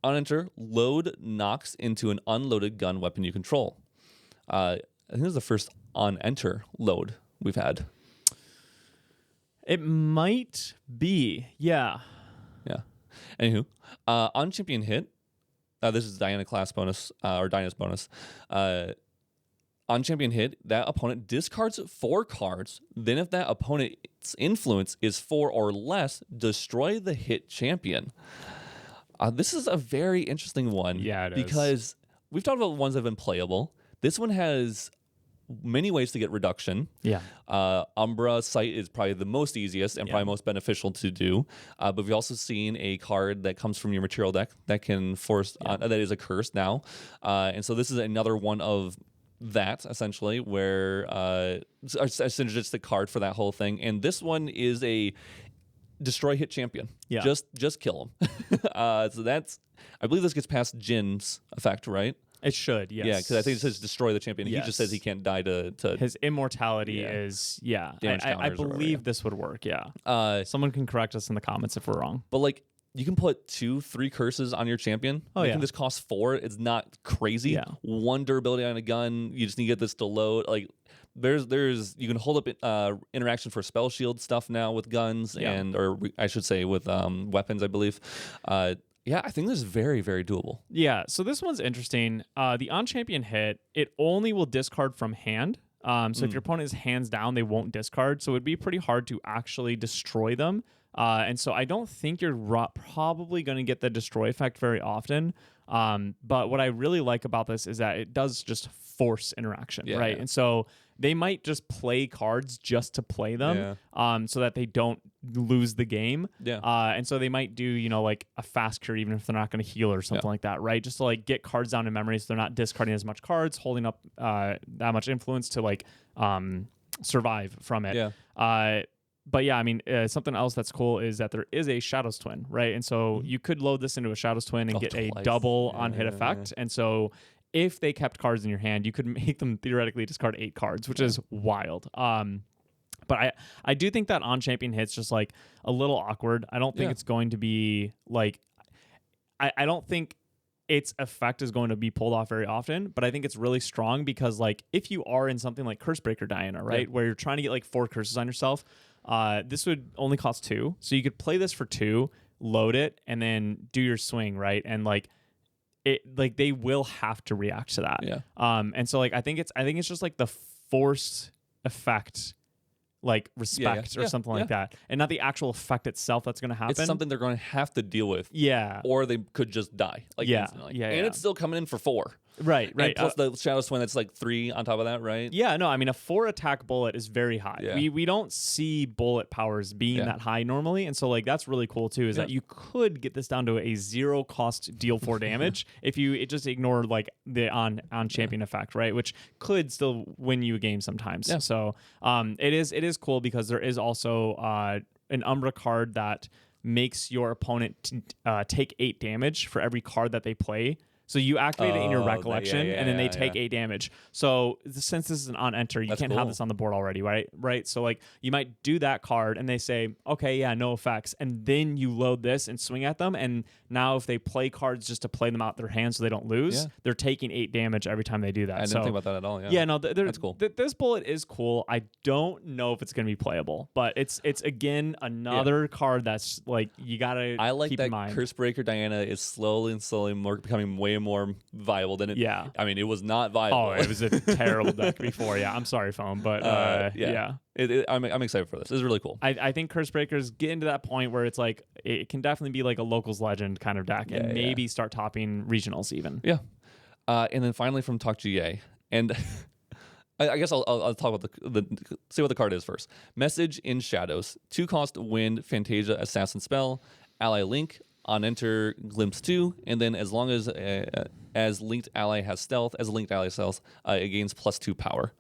On enter, load Nox into an unloaded gun weapon you control. I think this is the first on enter load we've had. It might be, yeah. Anywho, on champion hit, this is Diana class bonus, or Diana's bonus. On champion hit, that opponent discards 4 cards. Then if that opponent's influence is 4 or less, destroy the hit champion. This is a very interesting one. Yeah, it because we've talked about ones that have been playable. This one has many ways to get reduction. Umbra Sight is probably the most easiest and probably most beneficial to do. But we've also seen a card that comes from your material deck that can force, that is a curse now. And so this is another one of that, essentially, where a synergistic card for that whole thing. And this one is a destroy hit champion. Just kill him. So that's, I believe this gets past Jin's effect, right? It should, yes. Yeah, because I think it says destroy the champion. He just says he can't die to his immortality is I believe this would work. Someone can correct us in the comments if we're wrong. But like, you can put 2-3 curses on your champion. Making this cost 4. It's not crazy. 1 durability on a gun. You just need to get this to load. Like, there's you can hold up interaction for spell shield stuff now with guns I should say with weapons, I believe. Yeah, I think this is very, very doable. Yeah, so this one's interesting. The on-champion hit, it only will discard from hand. So if your opponent is hands down, they won't discard. So it'd be pretty hard to actually destroy them. And so I don't think you're probably going to get the destroy effect very often. But what I really like about this is that it does just force interaction, right? And so they might just play cards just to play them, so that they don't lose the game. And so they might do, like a fast cure, even if they're not going to heal or something like that, right? Just to like get cards down in memory so they're not discarding as much cards, holding up that much influence to like survive from it. But yeah, I mean, something else that's cool is that there is a Shadow's Twin, right? And so you could load this into a Shadow's Twin and get a double on hit effect. And so if they kept cards in your hand, you could make them theoretically discard 8 cards, which is wild. But I do think that on champion hit's just like a little awkward. I don't think it's going to be like, I don't think its effect is going to be pulled off very often, but I think it's really strong because like if you are in something like Cursebreaker Diana, right, where you're trying to get like 4 curses on yourself, this would only cost 2. So you could play this for 2, load it, and then do your swing, right? And like they will have to react to that. And so like I think it's just like the force effect, like respect or something like that, and not the actual effect itself that's going to happen. It's something they're going to have to deal with. Or they could just die. Like instantly. And it's still coming in for 4. Right. And plus the Shadow Swing, that's like 3 on top of that, right? Yeah, no, I mean, a 4 attack bullet is very high. We don't see bullet powers being that high normally, and so like that's really cool too, is that you could get this down to a 0 cost deal 4 damage if you just ignore like the on champion effect, right? Which could still win you a game sometimes. So it is cool because there is also an Umbra card that makes your opponent take 8 damage for every card that they play. So you activate it in your recollection, and then they take 8 damage. So since this is an on-enter, you can't have this on the board already, right? So like you might do that card, and they say, okay, no effects, and then you load this and swing at them, and now if they play cards just to play them out their hands so they don't lose, they're taking 8 damage every time they do that. I didn't think about that at all. No, that's cool. This bullet is cool. I don't know if it's going to be playable, but it's again another card that's like you gotta. I like keep that in mind. Cursebreaker Diana is slowly becoming way more viable than it. I mean, it was not viable. Oh, it was a terrible deck before. I'm sorry, Foam, but I'm excited for this. This is really cool. I think Cursebreakers get into that point where it's like it can definitely be like a locals legend kind of deck, and maybe start topping regionals even. And then finally from Talk GA, and I guess I'll talk about see what the card is first. Message in Shadows, 2 cost wind Fantasia Assassin spell, ally link. On enter glimpse 2, and then as long as linked ally has stealth, it gains +2 power.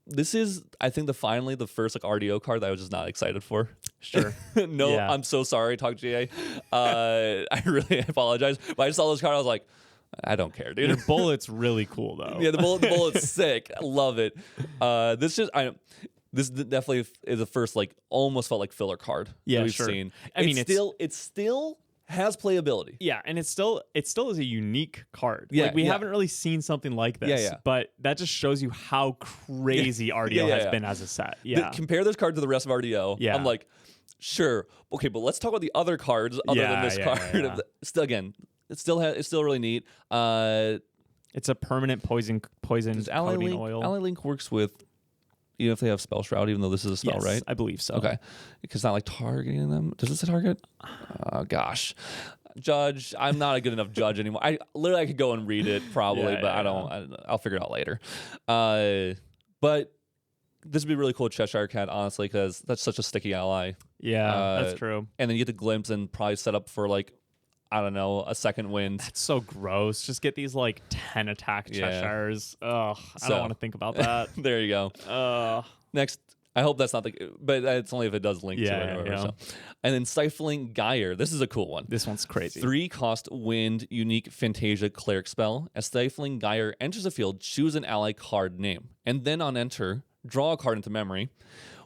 This is, I think, finally the first like RDO card that I was just not excited for. Sure. I'm so sorry, Talk GA. I really apologize. But I just saw this card, I was like, I don't care, dude. Your bullet's really cool though. The bullet's sick. I love it. This definitely is the first like almost felt like filler card that we've seen. It still has playability. And it still is a unique card. We haven't really seen something like this. But that just shows you how crazy RDO has been as a set. Compare this card to the rest of RDO. I'm like, sure, okay, but let's talk about the other cards other than this card. It's still really neat. It's a permanent poison coating oil. Ally Link works with, even if they have Spell Shroud, even though this is a spell, right? I believe so. Okay. Because it's not like targeting them. Does this target? Oh, gosh. Judge. I'm not a good enough judge anymore. I could go and read it probably, but I don't. I'll figure it out later. But this would be really cool with Cheshire Cat, honestly, because that's such a sticky ally. That's true. And then you get the glimpse and probably set up for like, I don't know, a second wind. That's so gross. Just get these like 10 attack Cheshires. Ugh, I don't want to think about that. There you go. Next, I hope that's not but it's only if it does link to it or whatever. So. And then Stifling Gyre. This is a cool one. This one's crazy. 3 cost wind unique Fantasia Cleric spell. As Stifling Gyre enters the field, choose an ally card name. And then on enter, draw a card into memory.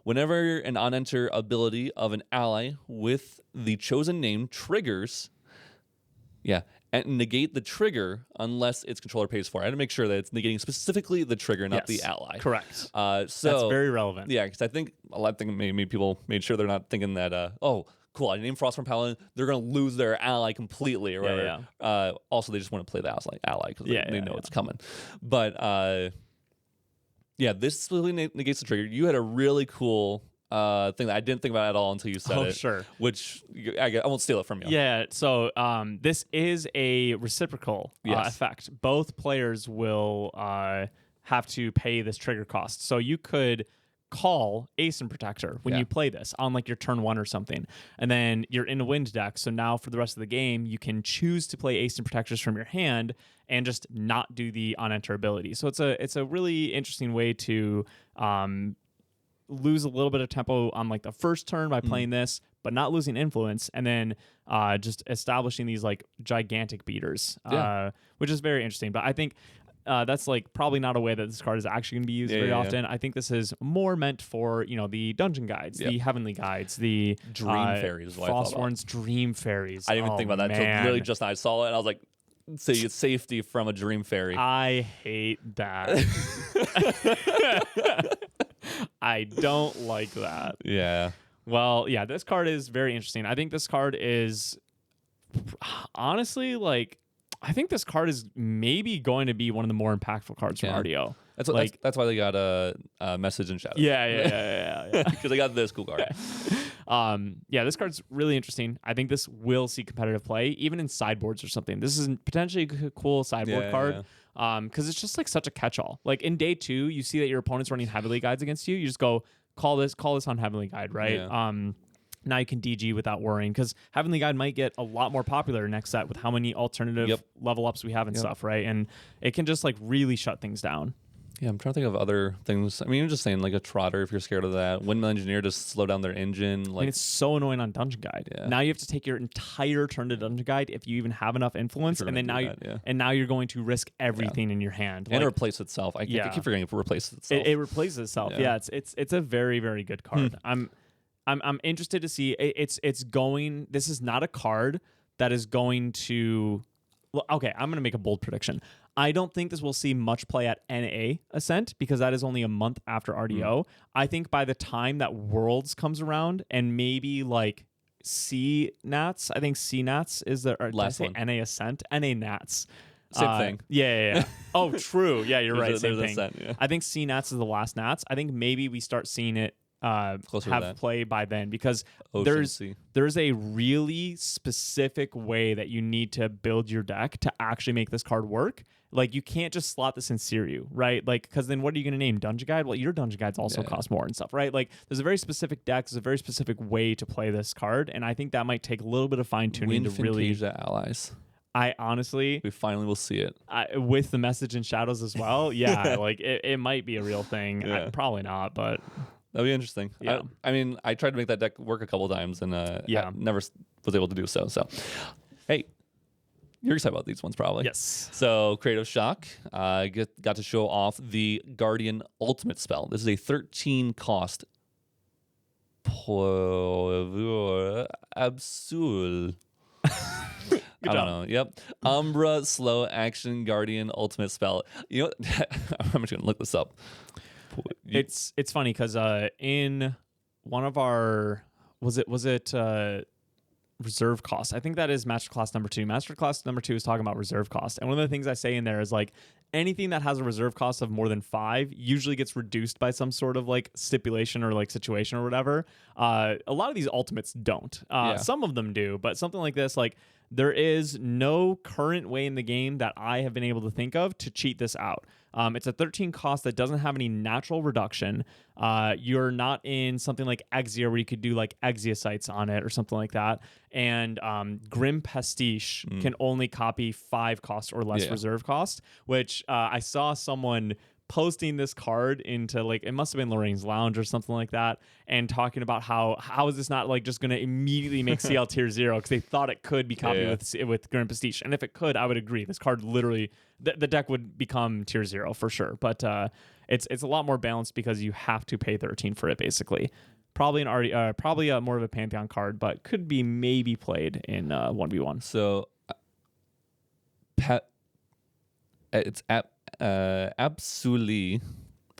Whenever an on enter ability of an ally with the chosen name triggers, and negate the trigger unless its controller pays for it. I had to make sure that it's negating specifically the trigger, not the ally. Correct. So that's very relevant. Yeah, because I think a lot of things maybe people made sure they're not thinking that cool, I named Frostborn Paladin, they're gonna lose their ally completely or whatever. Also, they just want to play the ally because they know it's coming. But this specifically negates the trigger. You had a really cool thing that I didn't think about at all until you said it. Sure. Which I won't steal it from you. Yeah. So this is a reciprocal effect. Both players will have to pay this trigger cost. So you could call Ascent Protector when you play this on like your turn 1 or something, and then you're in a wind deck. So now for the rest of the game, you can choose to play Ascent Protectors from your hand and just not do the on-enter ability. So it's a really interesting way to lose a little bit of tempo on like the first turn by playing this, but not losing influence, and then just establishing these like gigantic beaters, which is very interesting. But I think that's like probably not a way that this card is actually going to be used very often. I think this is more meant for the dungeon guides, the heavenly guides, the dream fairies, Frostborn's dream fairies. I didn't even think about that until literally just now I saw it, and I was like, say it's safety from a dream fairy. I hate that. I don't like that. Yeah. Well, yeah, this card is very interesting. I think this card is honestly I think this card is maybe going to be one of the more impactful cards from RDO. That's why they got a message and shoutout. Yeah. Because they got this cool card. This card's really interesting. I think this will see competitive play, even in sideboards or something. This is potentially a cool sideboard card. Because it's just like such a catch-all. Like in day 2, you see that your opponent's running Heavenly Guides against you. You just go call this on Heavenly Guide, right? Yeah. Now you can DG without worrying, because Heavenly Guide might get a lot more popular next set with how many alternative level ups we have and stuff, right? And it can just like really shut things down. Yeah, I'm trying to think of other things. I mean, I'm just saying like a Trotter if you're scared of that. Windmill Engineer to slow down their engine. Like, I mean, it's so annoying on Dungeon Guide. Yeah. Now you have to take your entire turn to Dungeon Guide if you even have enough influence, and then now you're going to risk everything in your hand. And it replaces itself. I keep forgetting it replaces itself. It replaces itself. Yeah, it's a very, very good card. I'm interested to see. It's going. This is not a card that is going to. Well, okay, I'm going to make a bold prediction. I don't think this will see much play at NA Ascent, because that is only a month after RDO. I think by the time that Worlds comes around, and maybe like CNATS, I think CNATS is the last one. NA Ascent, NA Nats. Same thing. Yeah. Oh, true. Yeah, you're right. Same thing. Ascent, yeah. I think CNATS is the last Nats. I think maybe we start seeing it have play by then, because there's a really specific way that you need to build your deck to actually make this card work. Like, you can't just slot this in Siryu, right? Like, because then what are you going to name? Dungeon Guide? Well, your Dungeon Guides also cost more and stuff, right? Like, there's a very specific deck, there's a very specific way to play this card, and I think that might take a little bit of fine tuning to really. Allies. I honestly, we finally will see it with the message in shadows as well. Yeah, like it might be a real thing. Probably not, but. That'd be interesting. Yeah. I mean, I tried to make that deck work a couple times, and I never was able to do so. So, hey, you're excited about these ones, probably. Yes. So, Creative Shock got to show off the Guardian Ultimate spell. This is a 13 cost. Absol. I don't know. Yep. Umbra Slow Action Guardian Ultimate spell. You know, I'm just gonna look this up. It's funny because in one of our was it reserve cost? I think that is Master Class number 2. Master Class number 2 is talking about reserve cost, and one of the things I say in there is like anything that has a reserve cost of more than 5 usually gets reduced by some sort of like stipulation or like situation or whatever. A lot of these ultimates don't. Some of them do, but something like this, like. There is no current way in the game that I have been able to think of to cheat this out. It's a 13 cost that doesn't have any natural reduction. You're not in something like Exia where you could do like Exia on it or something like that. And Grim Pastiche can only copy 5 cost or less reserve cost, which I saw someone posting this card into like, it must have been Lorraine's Lounge or something like that, and talking about how is this not like just going to immediately make CL tier 0, because they thought it could be copied with Grim Pastiche. And if it could, I would agree. This card literally, the deck would become tier 0 for sure. But it's a lot more balanced because you have to pay 13 for it basically. Probably more of a Pantheon card, but could be maybe played in 1v1. So It's absolu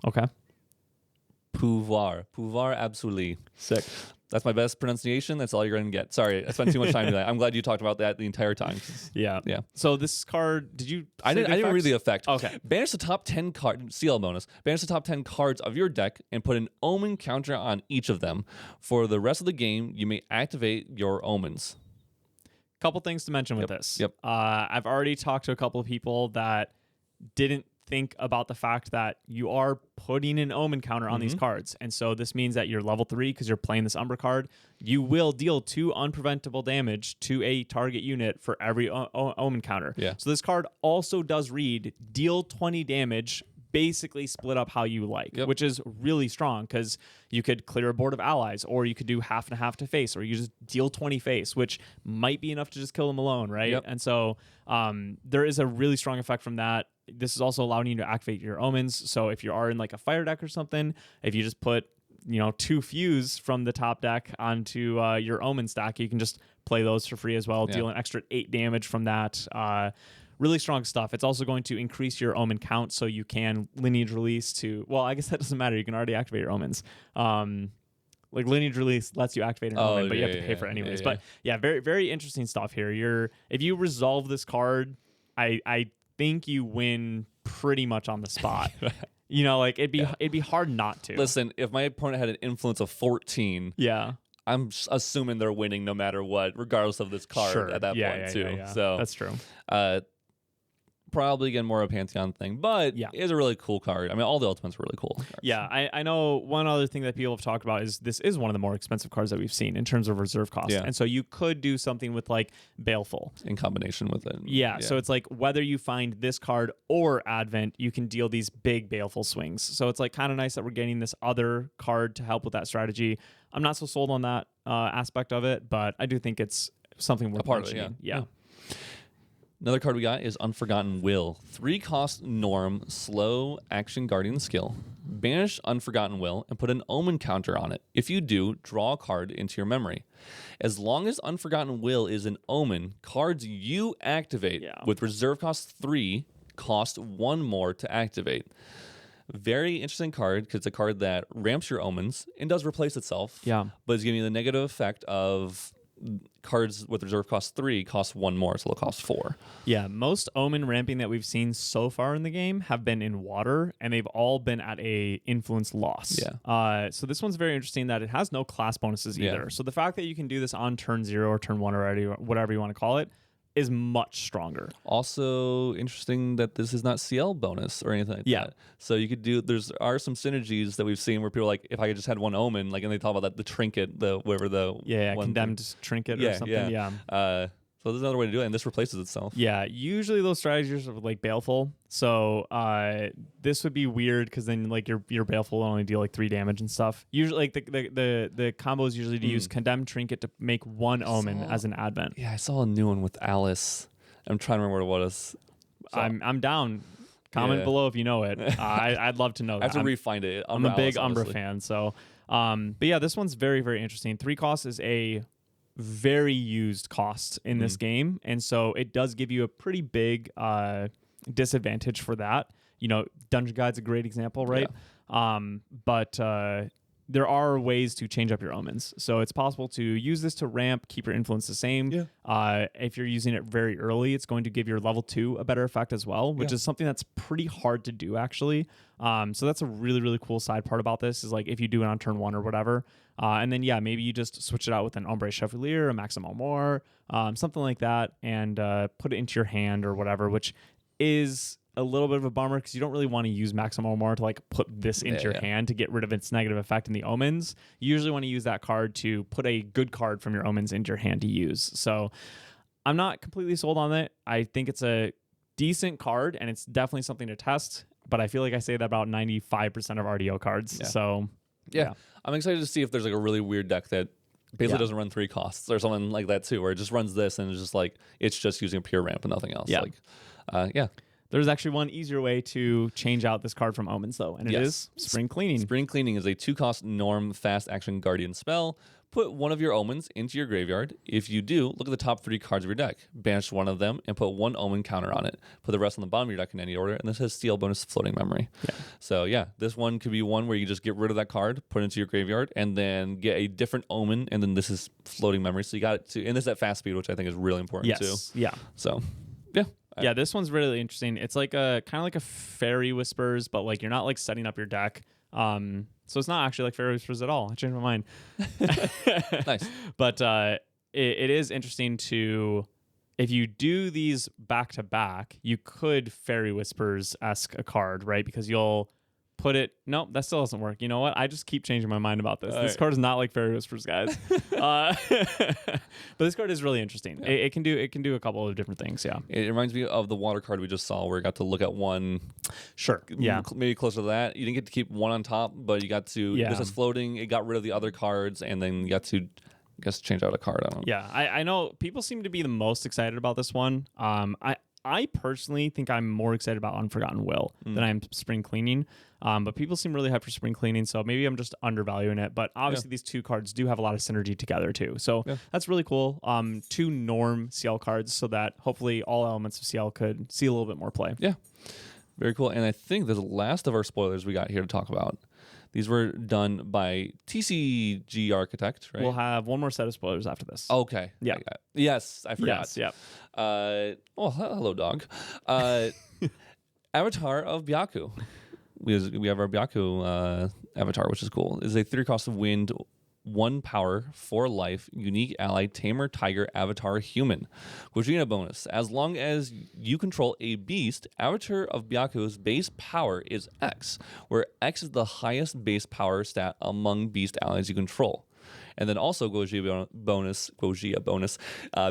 Okay. pouvoir absolu. Sick. That's my best pronunciation. That's all you're going to get. Sorry, I spent too much time doing that. I'm glad you talked about that the entire time. Yeah. Yeah. So this card, did you? I didn't read the effect. Okay. Banish the top 10 card CL bonus. Banish the top 10 cards of your deck and put an omen counter on each of them. For the rest of the game, you may activate your omens. Couple things to mention with this. Yep. I've already talked to a couple of people that didn't think about the fact that you are putting an omen counter on these cards. And so this means that you're level 3 because you're playing this Umbra card. You will deal 2 unpreventable damage to a target unit for every omen counter. Yeah. So this card also does read deal 20 damage, basically split up how you like, which is really strong because you could clear a board of allies, or you could do half and half to face, or you just deal 20 face, which might be enough to just kill them alone, right? Yep. And so there is a really strong effect from that. This is also allowing you to activate your omens. So if you are in like a fire deck or something, if you just put 2 fuse from the top deck onto your omen stack, you can just play those for free as well, deal an extra 8 damage from that. Really strong stuff. It's also going to increase your omen count, so you can lineage release to, well, I guess that doesn't matter. You can already activate your omens. Like lineage release lets you activate an omen, but you have to pay for it anyways. But yeah, very, very interesting stuff here. If you resolve this card, I think you win pretty much on the spot. It'd be hard not to. Listen, if my opponent had an influence of 14, I'm assuming they're winning no matter what, regardless of this card at that point too. Yeah. So that's true. Probably again more a Pantheon thing, but it's a really cool card. I mean, all the ultimates are really cool cards. Yeah, I know one other thing that people have talked about is this is one of the more expensive cards that we've seen in terms of reserve cost. And so you could do something with like Baleful in combination with it. Yeah, so it's like whether you find this card or Advent, you can deal these big Baleful swings. So it's like kind of nice that we're getting this other card to help with that strategy. I'm not so sold on that aspect of it, but I do think it's something worth mentioning. Yeah. Another card we got is Unforgotten Will. 3-cost Norm, slow action guardian skill. Banish Unforgotten Will and put an omen counter on it. If you do, draw a card into your memory. As long as Unforgotten Will is an omen, cards you activate with reserve cost 3 cost 1 more to activate. Very interesting card because it's a card that ramps your omens and does replace itself. But it's giving you the negative effect of cards with reserve cost 3 cost 1 more, so they'll cost 4. Yeah, most omen ramping that we've seen so far in the game have been in water, and they've all been at a influence loss. So this one's very interesting that it has no class bonuses either. So the fact that you can do this on turn 0 or turn 1 already, or whatever you want to call it, is much stronger. Also interesting that this is not CL bonus or anything like that. So you could do, are some synergies that we've seen where people are like, if I just had one omen, like, and they talk about that, the trinket, condemned trinket or something. So there's another way to do it, and this replaces itself. Yeah, usually those strategies are like Baleful. So this would be weird because then like your Baleful will only deal like 3 damage and stuff. Usually like the combo is usually to use Condemned Trinket to make 1 omen as an Advent. Yeah, I saw a new one with Alice. I'm trying to remember what it was. So, I'm down. Comment below if you know it. I'd love to know that. I have to re-find it. I'm a big Umbra fan. So, but yeah, this one's very, very interesting. 3 costs is a very used cost in this game, and so it does give you a pretty big disadvantage for that. Dungeon Guide's a great example, right? But there are ways to change up your omens. So it's possible to use this to ramp, keep your influence the same. If you're using it very early, it's going to give your level 2 a better effect as well, which is something that's pretty hard to do actually. So that's a really, really cool side part about this is like if you do it on turn 1 or whatever. And then, maybe you just switch it out with an Ombre Chevalier, a Maximum More, something like that, and put it into your hand or whatever, which is a little bit of a bummer because you don't really want to use Maximum More to like put this into your hand to get rid of its negative effect in the omens. You usually want to use that card to put a good card from your omens into your hand to use. So I'm not completely sold on it. I think it's a decent card and it's definitely something to test, but I feel like I say that about 95% of RDO cards. So yeah, I'm excited to see if there's like a really weird deck that basically doesn't run 3 costs or something like that too, where it just runs this and it's just like it's just using a pure ramp and nothing else. There's actually one easier way to change out this card from omens though, and it is Spring Cleaning. Spring Cleaning is a 2-cost Norm fast action guardian spell. Put one of your omens into your graveyard. If you do, look at the top 3 cards of your deck. Banish one of them and put 1 omen counter on it. Put the rest on the bottom of your deck in any order, and this has steal bonus floating memory. Yeah. So yeah, this one could be one where you just get rid of that card, put it into your graveyard, and then get a different omen, and then this is floating memory. So you got it to, and this is at fast speed, which I think is really important too. Yeah. So yeah. Yeah, this one's really interesting. It's like a kind of like a Fairy Whispers, but like you're not like setting up your deck. So it's not actually like Fairy Whispers at all. I changed my mind. Nice. But it is interesting to, if you do these back to back, you could Fairy Whispers-esque a card, right? Because you'll put it. Nope, that still doesn't work. You know what? I just keep changing my mind about this. This card is not like Fairy Whispers, guys. But this card is really interesting. Yeah. It can do a couple of different things. Yeah. It reminds me of the water card we just saw, where we got to look at one. Sure. Yeah. Maybe closer to that. You didn't get to keep one on top, but you got to. Yeah. This is floating. It got rid of the other cards, and then you got to, I guess, change out a card. I don't know. Yeah. I know people seem to be the most excited about this one. I personally think I'm more excited about Unforgotten Will than I am Spring Cleaning. But people seem really hyped for Spring Cleaning, so maybe I'm just undervaluing it. But obviously these 2 cards do have a lot of synergy together too. So that's really cool. 2 norm CL cards, so that hopefully all elements of CL could see a little bit more play. Yeah. Very cool. And I think the last of our spoilers we got here to talk about. These were done by TCG Architect, right? We'll have one more set of spoilers after this. Okay. Yeah. Yes, I forgot. Yes, hello, dog. Avatar of Byaku. We have our Byaku avatar, which is cool. It's a 3 cost of wind, 1 power, 4 life, unique ally, tamer, tiger, avatar, human. Gojira bonus. As long as you control a beast, Avatar of Byaku's base power is X, where X is the highest base power stat among beast allies you control. And then also Gojira bonus,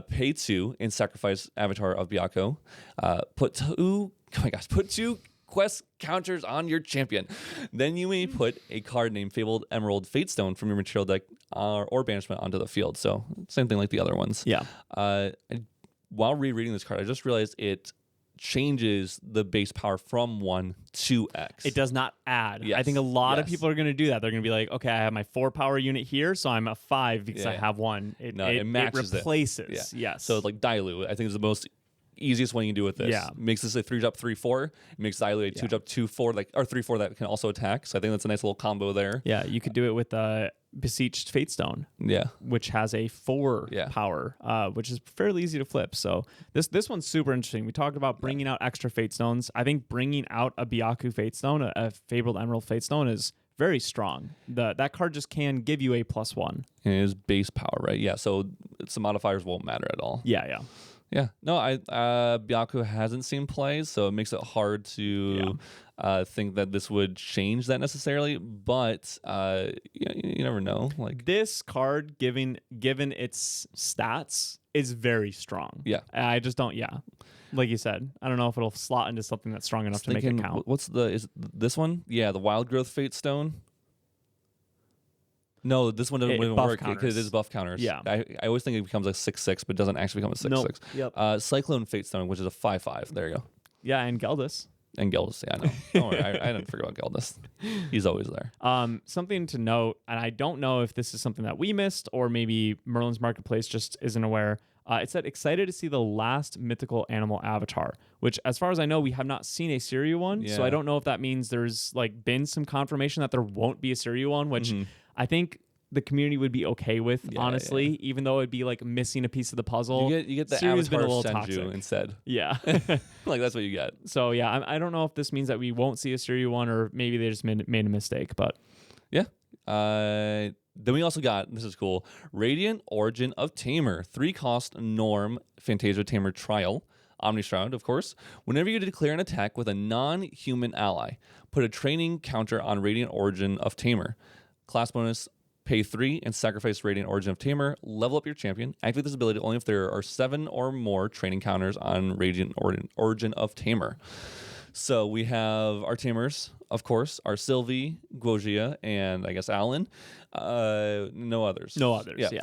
pay 2 and sacrifice Avatar of Byaku. Put 2 quest counters on your champion. Then you may put a card named Fabled Emerald Fatestone from your material deck or banishment onto the field. So same thing like the other ones. Yeah. While rereading this card, I just realized it changes the base power from 1 to X. It does not add. Yes. I think a lot of people are going to do that. They're going to be like, okay, I have my 4 power unit here, so I'm a 5 because I have 1. It matches it. Replaces. Yeah. Yes. So like dilute, I think is the most easiest one you can do with this. Yeah. Makes this a 3-drop 3/4. It makes dilute a 2-drop 2/4, like or 3/4 that can also attack. So I think that's a nice little combo there. Yeah, you could do it with Beseeched Fatestone. Yeah. Which has a 4 power, which is fairly easy to flip. So this one's super interesting. We talked about bringing out extra Fatestones. I think bringing out a Byaku Fatestone, a Fabled Emerald Fatestone, is very strong. That card just can give you a +1. And it is base power, right? Yeah. So some modifiers won't matter at all. Yeah. Yeah, no, Byaku hasn't seen plays, so it makes it hard to think that this would change that necessarily. But you never know. Like this card, given its stats, is very strong. Yeah, I just don't. Yeah, like you said, I don't know if it'll slot into something that's strong enough to make it count. Is this one? Yeah, the Wild Growth Fatestone. No, this one doesn't work because it is buff counters. Yeah. I always think it becomes a 6/6, but it doesn't actually become a 6/6. Nope. Yep. Cyclone Fatestone, which is a 5/5. There you go. Yeah, and Geldis. And Geldis, yeah, no. Don't worry, I didn't forget about Geldis. He's always there. Something to note, and I don't know if this is something that we missed or maybe Merlin's Marketplace just isn't aware. It said, excited to see the last mythical animal avatar, which as far as I know, we have not seen a Siryu one. Yeah. So I don't know if that means there's like been some confirmation that there won't be a Siryu one, which I think the community would be okay with, honestly, even though it'd be like missing a piece of the puzzle. You get the Siryu's avatar of Senju instead. Yeah. Like that's what you get. So yeah, I don't know if this means that we won't see a Siryu one or maybe they just made a mistake, but yeah. Then we also got, this is cool, Radiant Origin of Tamer, 3-cost norm Fantasia Tamer Trial. Omni Shroud, of course. Whenever you declare an attack with a non-human ally, put a training counter on Radiant Origin of Tamer. Class bonus, pay 3 and sacrifice Radiant Origin of Tamer. Level up your champion. Activate this ability only if there are 7 or more training counters on Radiant Origin of Tamer. So we have our Tamers, of course, our Sylvie, Guojia, and I guess Alan. No others. No others, yeah.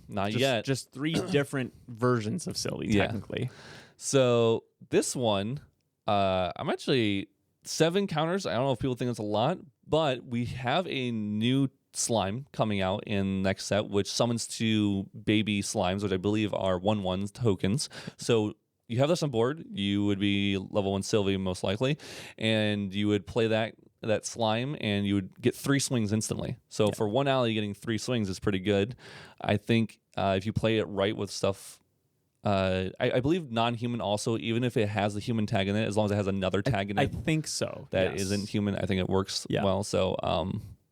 Not yet. Just 3 different versions of Sylvie, technically. So this one, I'm actually 7 counters. I don't know if people think it's a lot, but we have a new slime coming out in next set, which summons 2 baby slimes, which I believe are 1/1 tokens. So you have this on board. You would be level 1 Sylvie most likely, and you would play that slime, and you would get 3 swings instantly. So for one ally, getting 3 swings is pretty good. I think if you play it right with stuff, I believe non-human also, even if it has the human tag in it, as long as it has another tag in it. I think so. That isn't human. I think it works well. So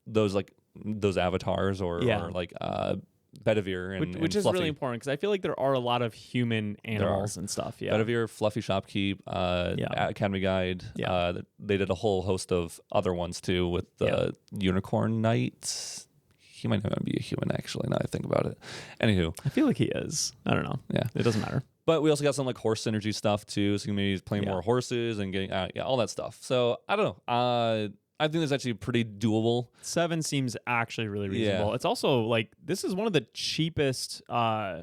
those avatars or like Bedivere which is really important because I feel like there are a lot of human animals and stuff. Yeah, Bedivere, Fluffy Shopkeep, Academy Guide. They did a whole host of other ones too with the Unicorn Knight. He might not even be a human actually. Now I think about it. Anywho, I feel like he is. I don't know. Yeah, it doesn't matter. But we also got some like horse synergy stuff too. So you can maybe playing more horses and getting all that stuff. So I don't know. I think it's actually pretty doable. 7 seems actually really reasonable. Yeah. It's also like this is one of the cheapest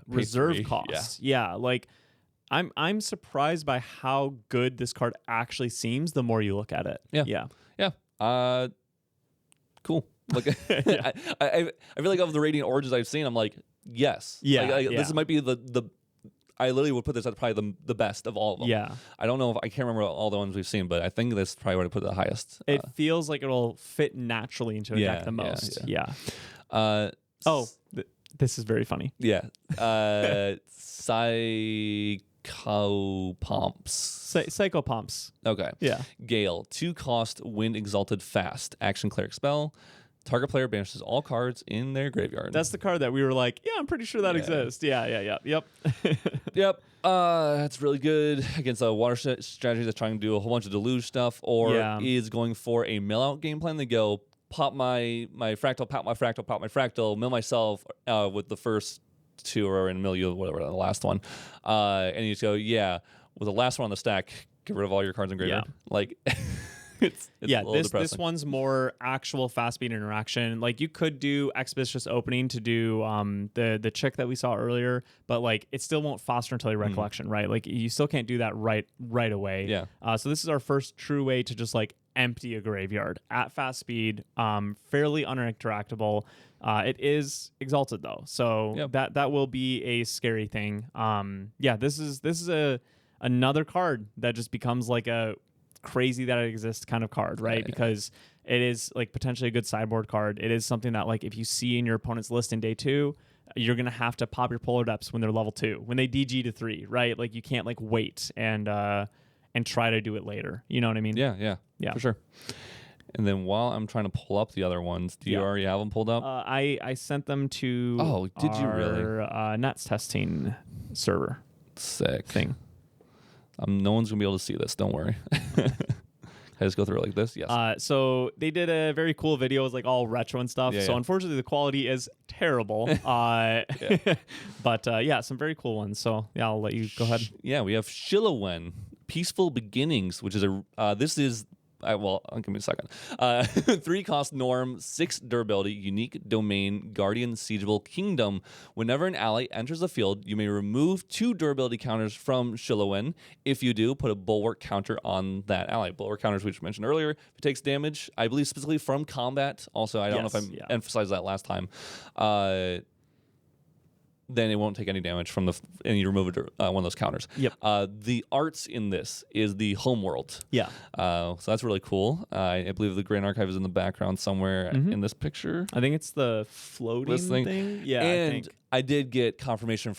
reserve costs. Yeah, like I'm surprised by how good this card actually seems the more you look at it. Yeah. Cool. Like I feel like of the Radiant Origins I've seen, I'm like, yes. This might be the I literally would put this at probably the best of all of them. Yeah. I don't know if I can't remember all the ones we've seen, but I think this probably would have put it the highest. It feels like it'll fit naturally into a deck the most. Yeah. This is very funny. Yeah. Psychopomps. Okay. Yeah. Gale, 2-cost, Wind Exalted Fast, action Cleric spell. Target player banishes all cards in their graveyard. That's the card that we were like, yeah, I'm pretty sure that exists. Yep. Yep. That's really good against a water strategy that's trying to do a whole bunch of deluge stuff, or is going for a mill out game plan. They go pop my fractal, pop my fractal, mill myself with the first 2 or in mill you whatever the last one, and you just go with the last one on the stack, get rid of all your cards in graveyard. Like. It's this one's more actual fast speed interaction. Like you could do Expeditious Opening to do the chick that we saw earlier, but like it still won't foster until your recollection, right? Like you still can't do that right away. Yeah. So this is our first true way to just like empty a graveyard at fast speed, fairly uninteractable. It is exalted though, so that will be a scary thing. This is another card that just becomes like a crazy that it exists kind of card, right? Because it is like potentially a good sideboard card. It is something that like if you see in your opponent's list in day 2, you're gonna have to pop your Polar Depths when they're level 2, when they DG to 3, right? Like you can't like wait and try to do it later. You know what I mean? Yeah, for sure. And then while I'm trying to pull up the other ones, do you already have them pulled up? I sent them to did you really? Nets testing server. Sick thing. No one's gonna be able to see this. Don't worry. I just go through it like this. Yes. So they did a very cool video. It was like all retro and stuff. Unfortunately, the quality is terrible. But some very cool ones. So I'll let you go ahead. We have Shilowen, Peaceful Beginnings, which is this is. Give me a second. 3-cost norm, 6 durability, unique domain, guardian, siegeable kingdom. Whenever an ally enters the field, you may remove 2 durability counters from Shilowen. If you do, put a bulwark counter on that ally. Bulwark counters, which we mentioned earlier, if it takes damage, I believe specifically from combat. Also, I don't know if I emphasized that last time. Then it won't take any damage from and you remove one of those counters. Yep. The arts in this is the homeworld. Yeah. So that's really cool. I believe the Grand Archive is in the background somewhere in this picture. I think it's the floating thing. Yeah. And I did get confirmation,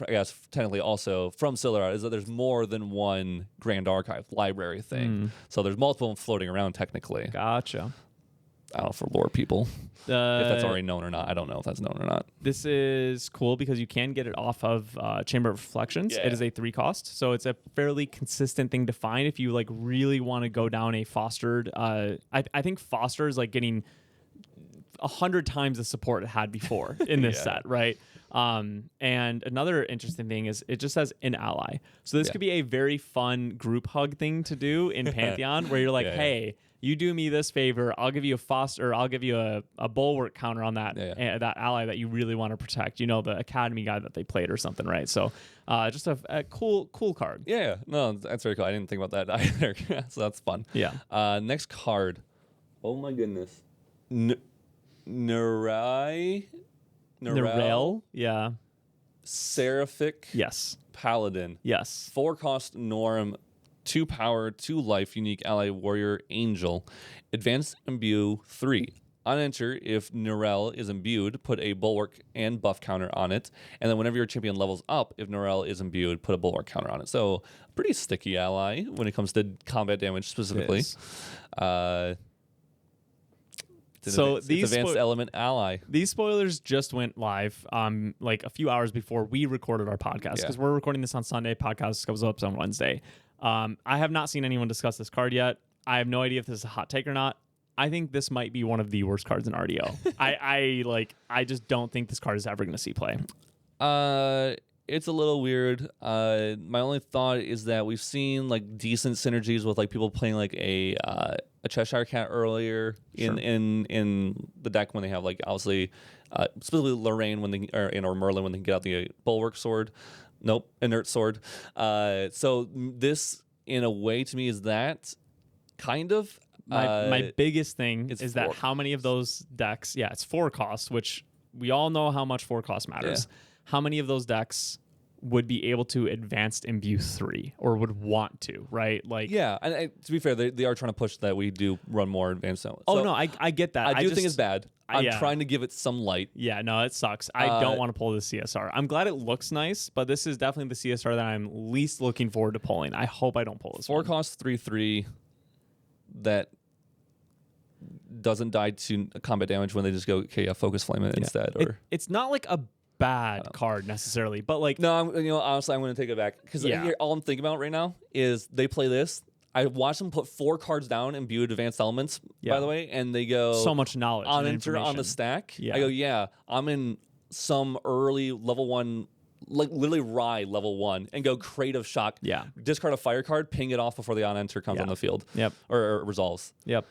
technically also from Sillerad, is that there's more than one Grand Archive library thing. So there's multiple floating around technically. Gotcha. I don't know, for lore people. If that's already known or not. I don't know if that's known or not. This is cool because you can get it off of Chamber of Reflections. It is a 3-cost, so it's a fairly consistent thing to find if you like really want to go down a fostered. I think foster is like getting 100 times the support it had before in this set, right? And another interesting thing is it just says an ally. So this could be a very fun group hug thing to do in Pantheon where you're like, hey, you do me this favor, I'll give you a foster, I'll give you a bulwark counter on that that ally that you really want to protect. You know, the Academy guy that they played or something, right? So just a cool card. Yeah, no, that's very cool. I didn't think about that either. So that's fun. Yeah. Next card. Oh my goodness. Narel, yeah. Seraphic, Yes. Paladin. Yes. 4-cost Norm, 2 power, 2 life, unique ally, warrior, angel. Advanced imbue 3. On enter, if Narel is imbued, put a bulwark and buff counter on it. And then whenever your champion levels up, if Narel is imbued, put a bulwark counter on it. So, pretty sticky ally when it comes to combat damage specifically. These advanced element ally. These spoilers just went live like a few hours before we recorded our podcast, because we're recording this on Sunday. Podcast goes up on Wednesday. I have not seen anyone discuss this card yet. I have no idea if this is a hot take or not. I think this might be one of the worst cards in RDO. I just don't think this card is ever going to see play. It's a little weird. My only thought is that we've seen like decent synergies with like people playing like a Cheshire Cat earlier in the deck when they have like obviously specifically Lorraine when they or Merlin when they can get out the bulwark sword. Nope, inert sword. So this in a way to me is that kind of. My biggest thing is that how many of those decks, it's 4 cost, which we all know how much 4 cost matters. Yeah. How many of those decks would be able to advanced imbue 3 or would want to, right? Like, yeah, and to be fair, they are trying to push that we do run more advanced. So no, I get that. I do think it's bad. I'm trying to give it some light. Yeah, no, it sucks. I don't want to pull the CSR. I'm glad it looks nice, but this is definitely the CSR that I'm least looking forward to pulling. I hope I don't pull this 4 cost 3/3 that doesn't die to combat damage when they just go, okay, focus flame it instead. Or it's not like a bad card necessarily, but like no, honestly, I'm going to take it back because all I'm thinking about right now is they play this. I watched them put 4 cards down and imbued advanced elements, by the way, and they go so much knowledge on enter on the stack. Yeah. I go, I'm in some early level 1. Like literally Rye level 1 and go Creative Shock. Yeah. Discard a fire card, ping it off before the on enter comes on the field. Yep. Or resolves. Yep.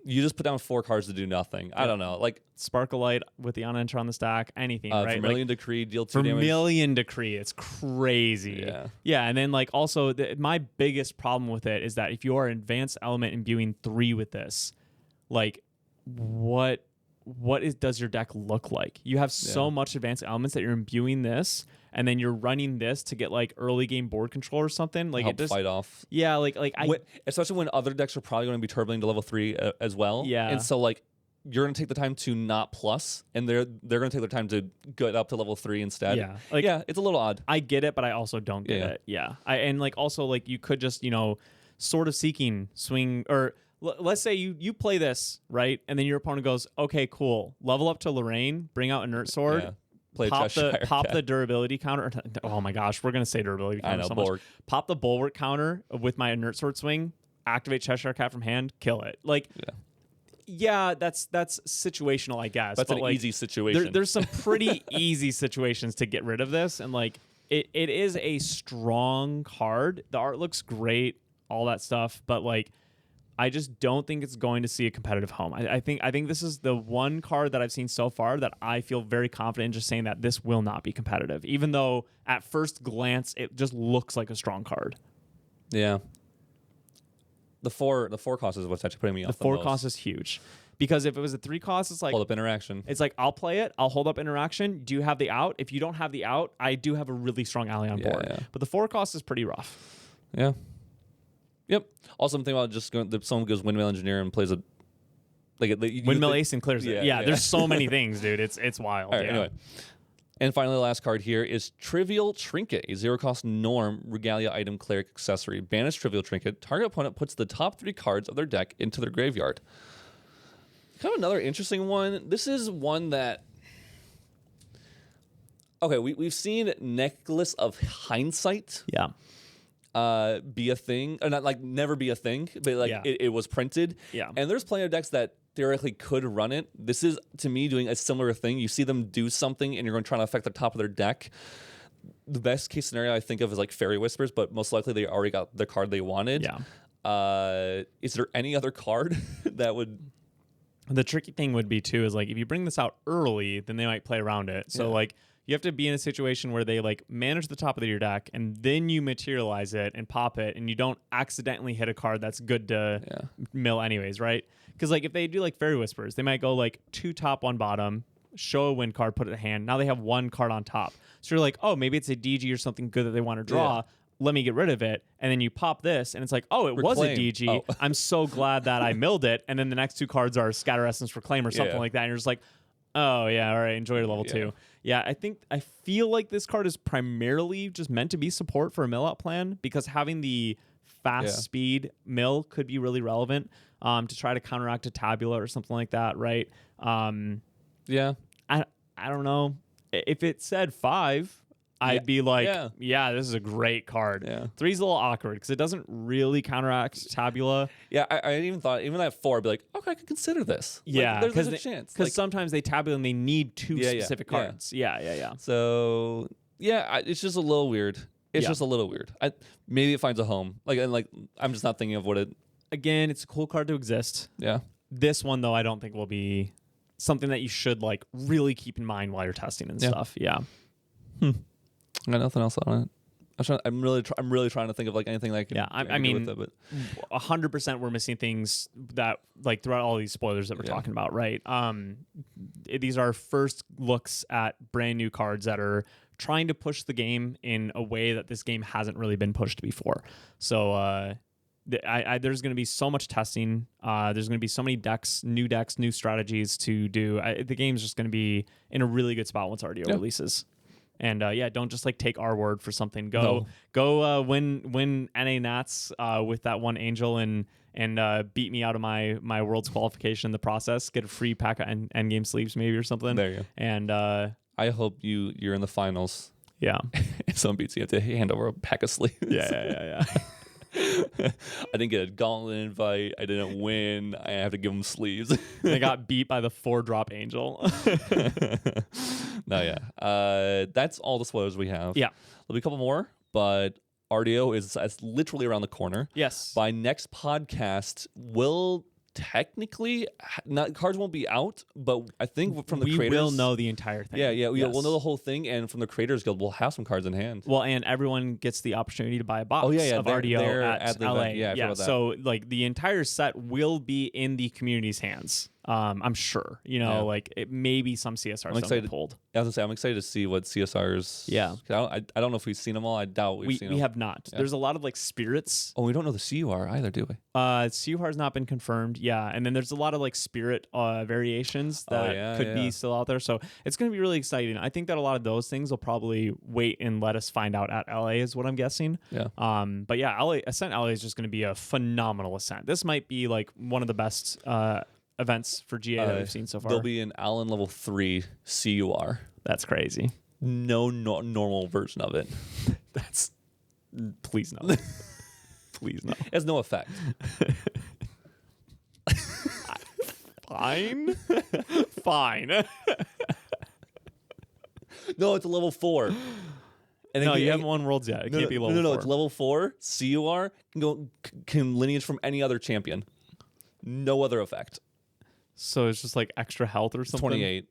You just put down 4 cards to do nothing. Yep. I don't know. Like Sparkleite with the on enter on the stack, anything, right? Vermilion Decree, deal 2 damage. Vermilion Decree, it's crazy. Yeah. Yeah, and then like also my biggest problem with it is that if you are advanced element imbuing 3 with this, like what does your deck look like? You have so much advanced elements that you're imbuing this, and then you're running this to get like early game board control or something. Like help it just fight off. Yeah, especially when other decks are probably going to be turboing to level 3 as well. Yeah, and so like you're going to take the time to not plus, and they're going to take their time to get up to level 3 instead. Yeah, it's a little odd. I get it, but I also don't get it. Yeah, and like also like you could just sort of seeking swing or. Let's say you play this, right? And then your opponent goes, okay, cool. Level up to Lorraine, bring out Inert Sword, pop the durability counter. Oh my gosh, we're going to say durability counter so much. Pop the bulwark counter with my Inert Sword swing, activate Cheshire Cat from hand, kill it. Like, that's situational, I guess. That's an easy situation. There's some pretty easy situations to get rid of this. And like, it is a strong card. The art looks great, all that stuff. But like, I just don't think it's going to see a competitive home. I think this is the one card that I've seen so far that I feel very confident in just saying that this will not be competitive, even though at first glance it just looks like a strong card. Yeah. The four cost is what's actually putting me off. The 4 cost is huge. Because if it was a 3 cost, it's like hold up interaction. It's like I'll play it, I'll hold up interaction. Do you have the out? If you don't have the out, I do have a really strong ally on board. Yeah. But the 4 cost is pretty rough. Yeah. Yep. Also, I'm thinking about just someone goes Windmill Engineer and plays a Windmill Ace and clears it. Yeah, there's so many things, dude. It's wild. All right, anyway. And finally, the last card here is Trivial Trinket, a 0-cost Norm Regalia item Cleric accessory. Banish Trivial Trinket. Target opponent puts the top 3 cards of their deck into their graveyard. Kind of another interesting one. This is one that. Okay, we've seen Necklace of Hindsight. Yeah. Be a thing, or not like never be a thing, but like it was printed. Yeah. And there's plenty of decks that theoretically could run it. This is, to me, doing a similar thing. You see them do something and you're going to try to affect the top of their deck. The best case scenario I think of is like Fairy Whispers, but most likely they already got the card they wanted. Yeah. Is there any other card that would... The tricky thing would be too is like if you bring this out early, then they might play around it. So like you have to be in a situation where they like manage the top of your deck and then you materialize it and pop it, and you don't accidentally hit a card that's good to mill anyways, right? Because like if they do like Fairy Whispers, they might go like 2 top, 1 bottom, show a win card, put it in hand. Now they have 1 card on top. So you're like, oh, maybe it's a DG or something good that they want to draw. Yeah. Let me get rid of it. And then you pop this, and it's like, oh, it was a DG. Oh. I'm so glad that I milled it. And then the next 2 cards are Scatter Essence Reclaim or something like that. And you're just like, oh, yeah, all right, enjoy your level 2. Yeah, I feel like this card is primarily just meant to be support for a mill out plan, because having the fast speed mill could be really relevant to try to counteract a Tabula or something like that, right? Yeah. I don't know. If it said 5, I'd be like, yeah, this is a great card. Yeah. 3's a little awkward because it doesn't really counteract Tabula. Yeah, I even thought, even at 4, I'd be like, okay, I could consider this. Yeah, like, there's a chance. Because sometimes they Tabula and they need 2 specific cards. Yeah. So, it's just a little weird. It's just a little weird. Maybe it finds a home. I'm just not thinking of what it... Again, it's a cool card to exist. Yeah. This one, though, I don't think will be something that you should like really keep in mind while you're testing and stuff. Yeah. I got nothing else on it. I'm really trying to think of like anything that I can. Yeah, I mean, 100% we're missing things that like throughout all these spoilers that we're talking about, right? These are first looks at brand new cards that are trying to push the game in a way that this game hasn't really been pushed before. So there's going to be so much testing. There's going to be so many decks, new strategies to do. The game's just going to be in a really good spot once RDO releases. And don't just like take our word for something. Go win NA Nats with that 1 Angel and beat me out of my Worlds qualification in the process. Get a free pack of endgame sleeves maybe or something. There you go. And I hope you're in the finals. Yeah. If someone beats you, you have to hand over a pack of sleeves. Yeah. I didn't get a gauntlet invite. I didn't win. I have to give them sleeves. They got beat by the 4-drop Angel. No, that's all the spoilers we have. Yeah. There'll be a couple more, but RDO is literally around the corner. Yes. By next podcast, we'll technically cards won't be out, but I think from the creators, we will know the entire thing. We'll know the whole thing, and from the Creators Guild, we'll have some cards in hand. Well, and everyone gets the opportunity to buy a box of RDO at the LA. Yeah, so like the entire set will be in the community's hands. I'm sure, like it maybe some CSRs don't get pulled. I was gonna say, I'm excited to see what CSRs. Yeah, I don't know if we've seen them all. I doubt we've seen them. We have not. Yeah. There's a lot of like spirits. Oh, we don't know the CUR either, do we? CUR has not been confirmed. Yeah, and then there's a lot of like spirit variations that could be still out there. So it's gonna be really exciting. I think that a lot of those things will probably wait and let us find out at LA is what I'm guessing. Yeah. But yeah, Ascent LA is just gonna be a phenomenal Ascent. This might be like one of the best events for GA that we've seen so far. There'll be an Allen level 3 CUR. That's crazy. No normal version of it. That's please no. Please no. It has no effect. Fine. No, it's a level 4. And no, you haven't won Worlds yet. It can't be level 4. No, it's level 4. CUR can lineage from any other champion. No other effect. So it's just like extra health or something? 28.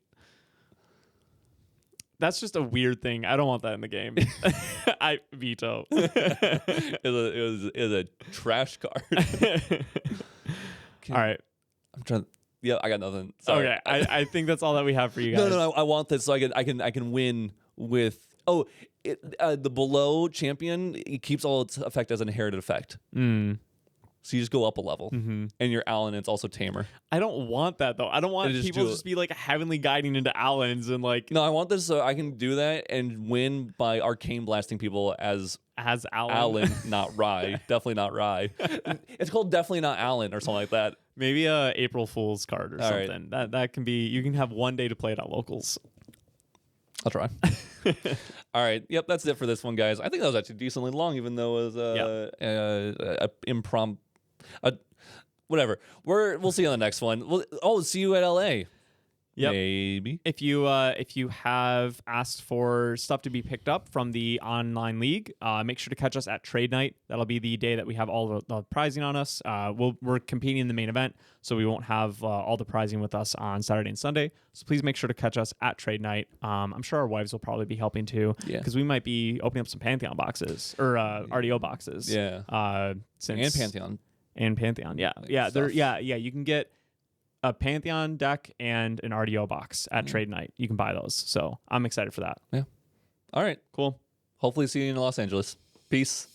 That's just a weird thing. I don't want that in the game. I veto. It was a trash card. All right. I'm trying. Yeah, I got nothing. Sorry. Okay, I think that's all that we have for you guys. No. I want this so I can win with. Oh, the below champion, it keeps all its effect as an inherited effect. So you just go up a level, and your Allen, it's also tamer. I don't want that though. I don't want people to just be like heavenly guiding into Allens and like. No, I want this so I can do that and win by arcane blasting people as Allen, not Rye. Definitely not Rye. It's called definitely not Allen or something like that. Maybe a April Fool's card or something. Right. That can be. You can have one day to play it at locals. I'll try. All right. Yep, that's it for this one, guys. I think that was actually decently long, even though it was impromptu. Whatever. We'll see you on the next one. See you at LA. Yep. Maybe. If you have asked for stuff to be picked up from the online league, make sure to catch us at trade night. That'll be the day that we have all the prizing on us. We're competing in the main event, so we won't have all the prizing with us on Saturday and Sunday. So please make sure to catch us at trade night. I'm sure our wives will probably be helping too, because we might be opening up some Pantheon boxes or RDO boxes. Yeah. And Pantheon. And Pantheon. Yeah. You can get a Pantheon deck and an RDO box at trade night. You can buy those. So I'm excited for that. Yeah. All right. Cool. Hopefully see you in Los Angeles. Peace.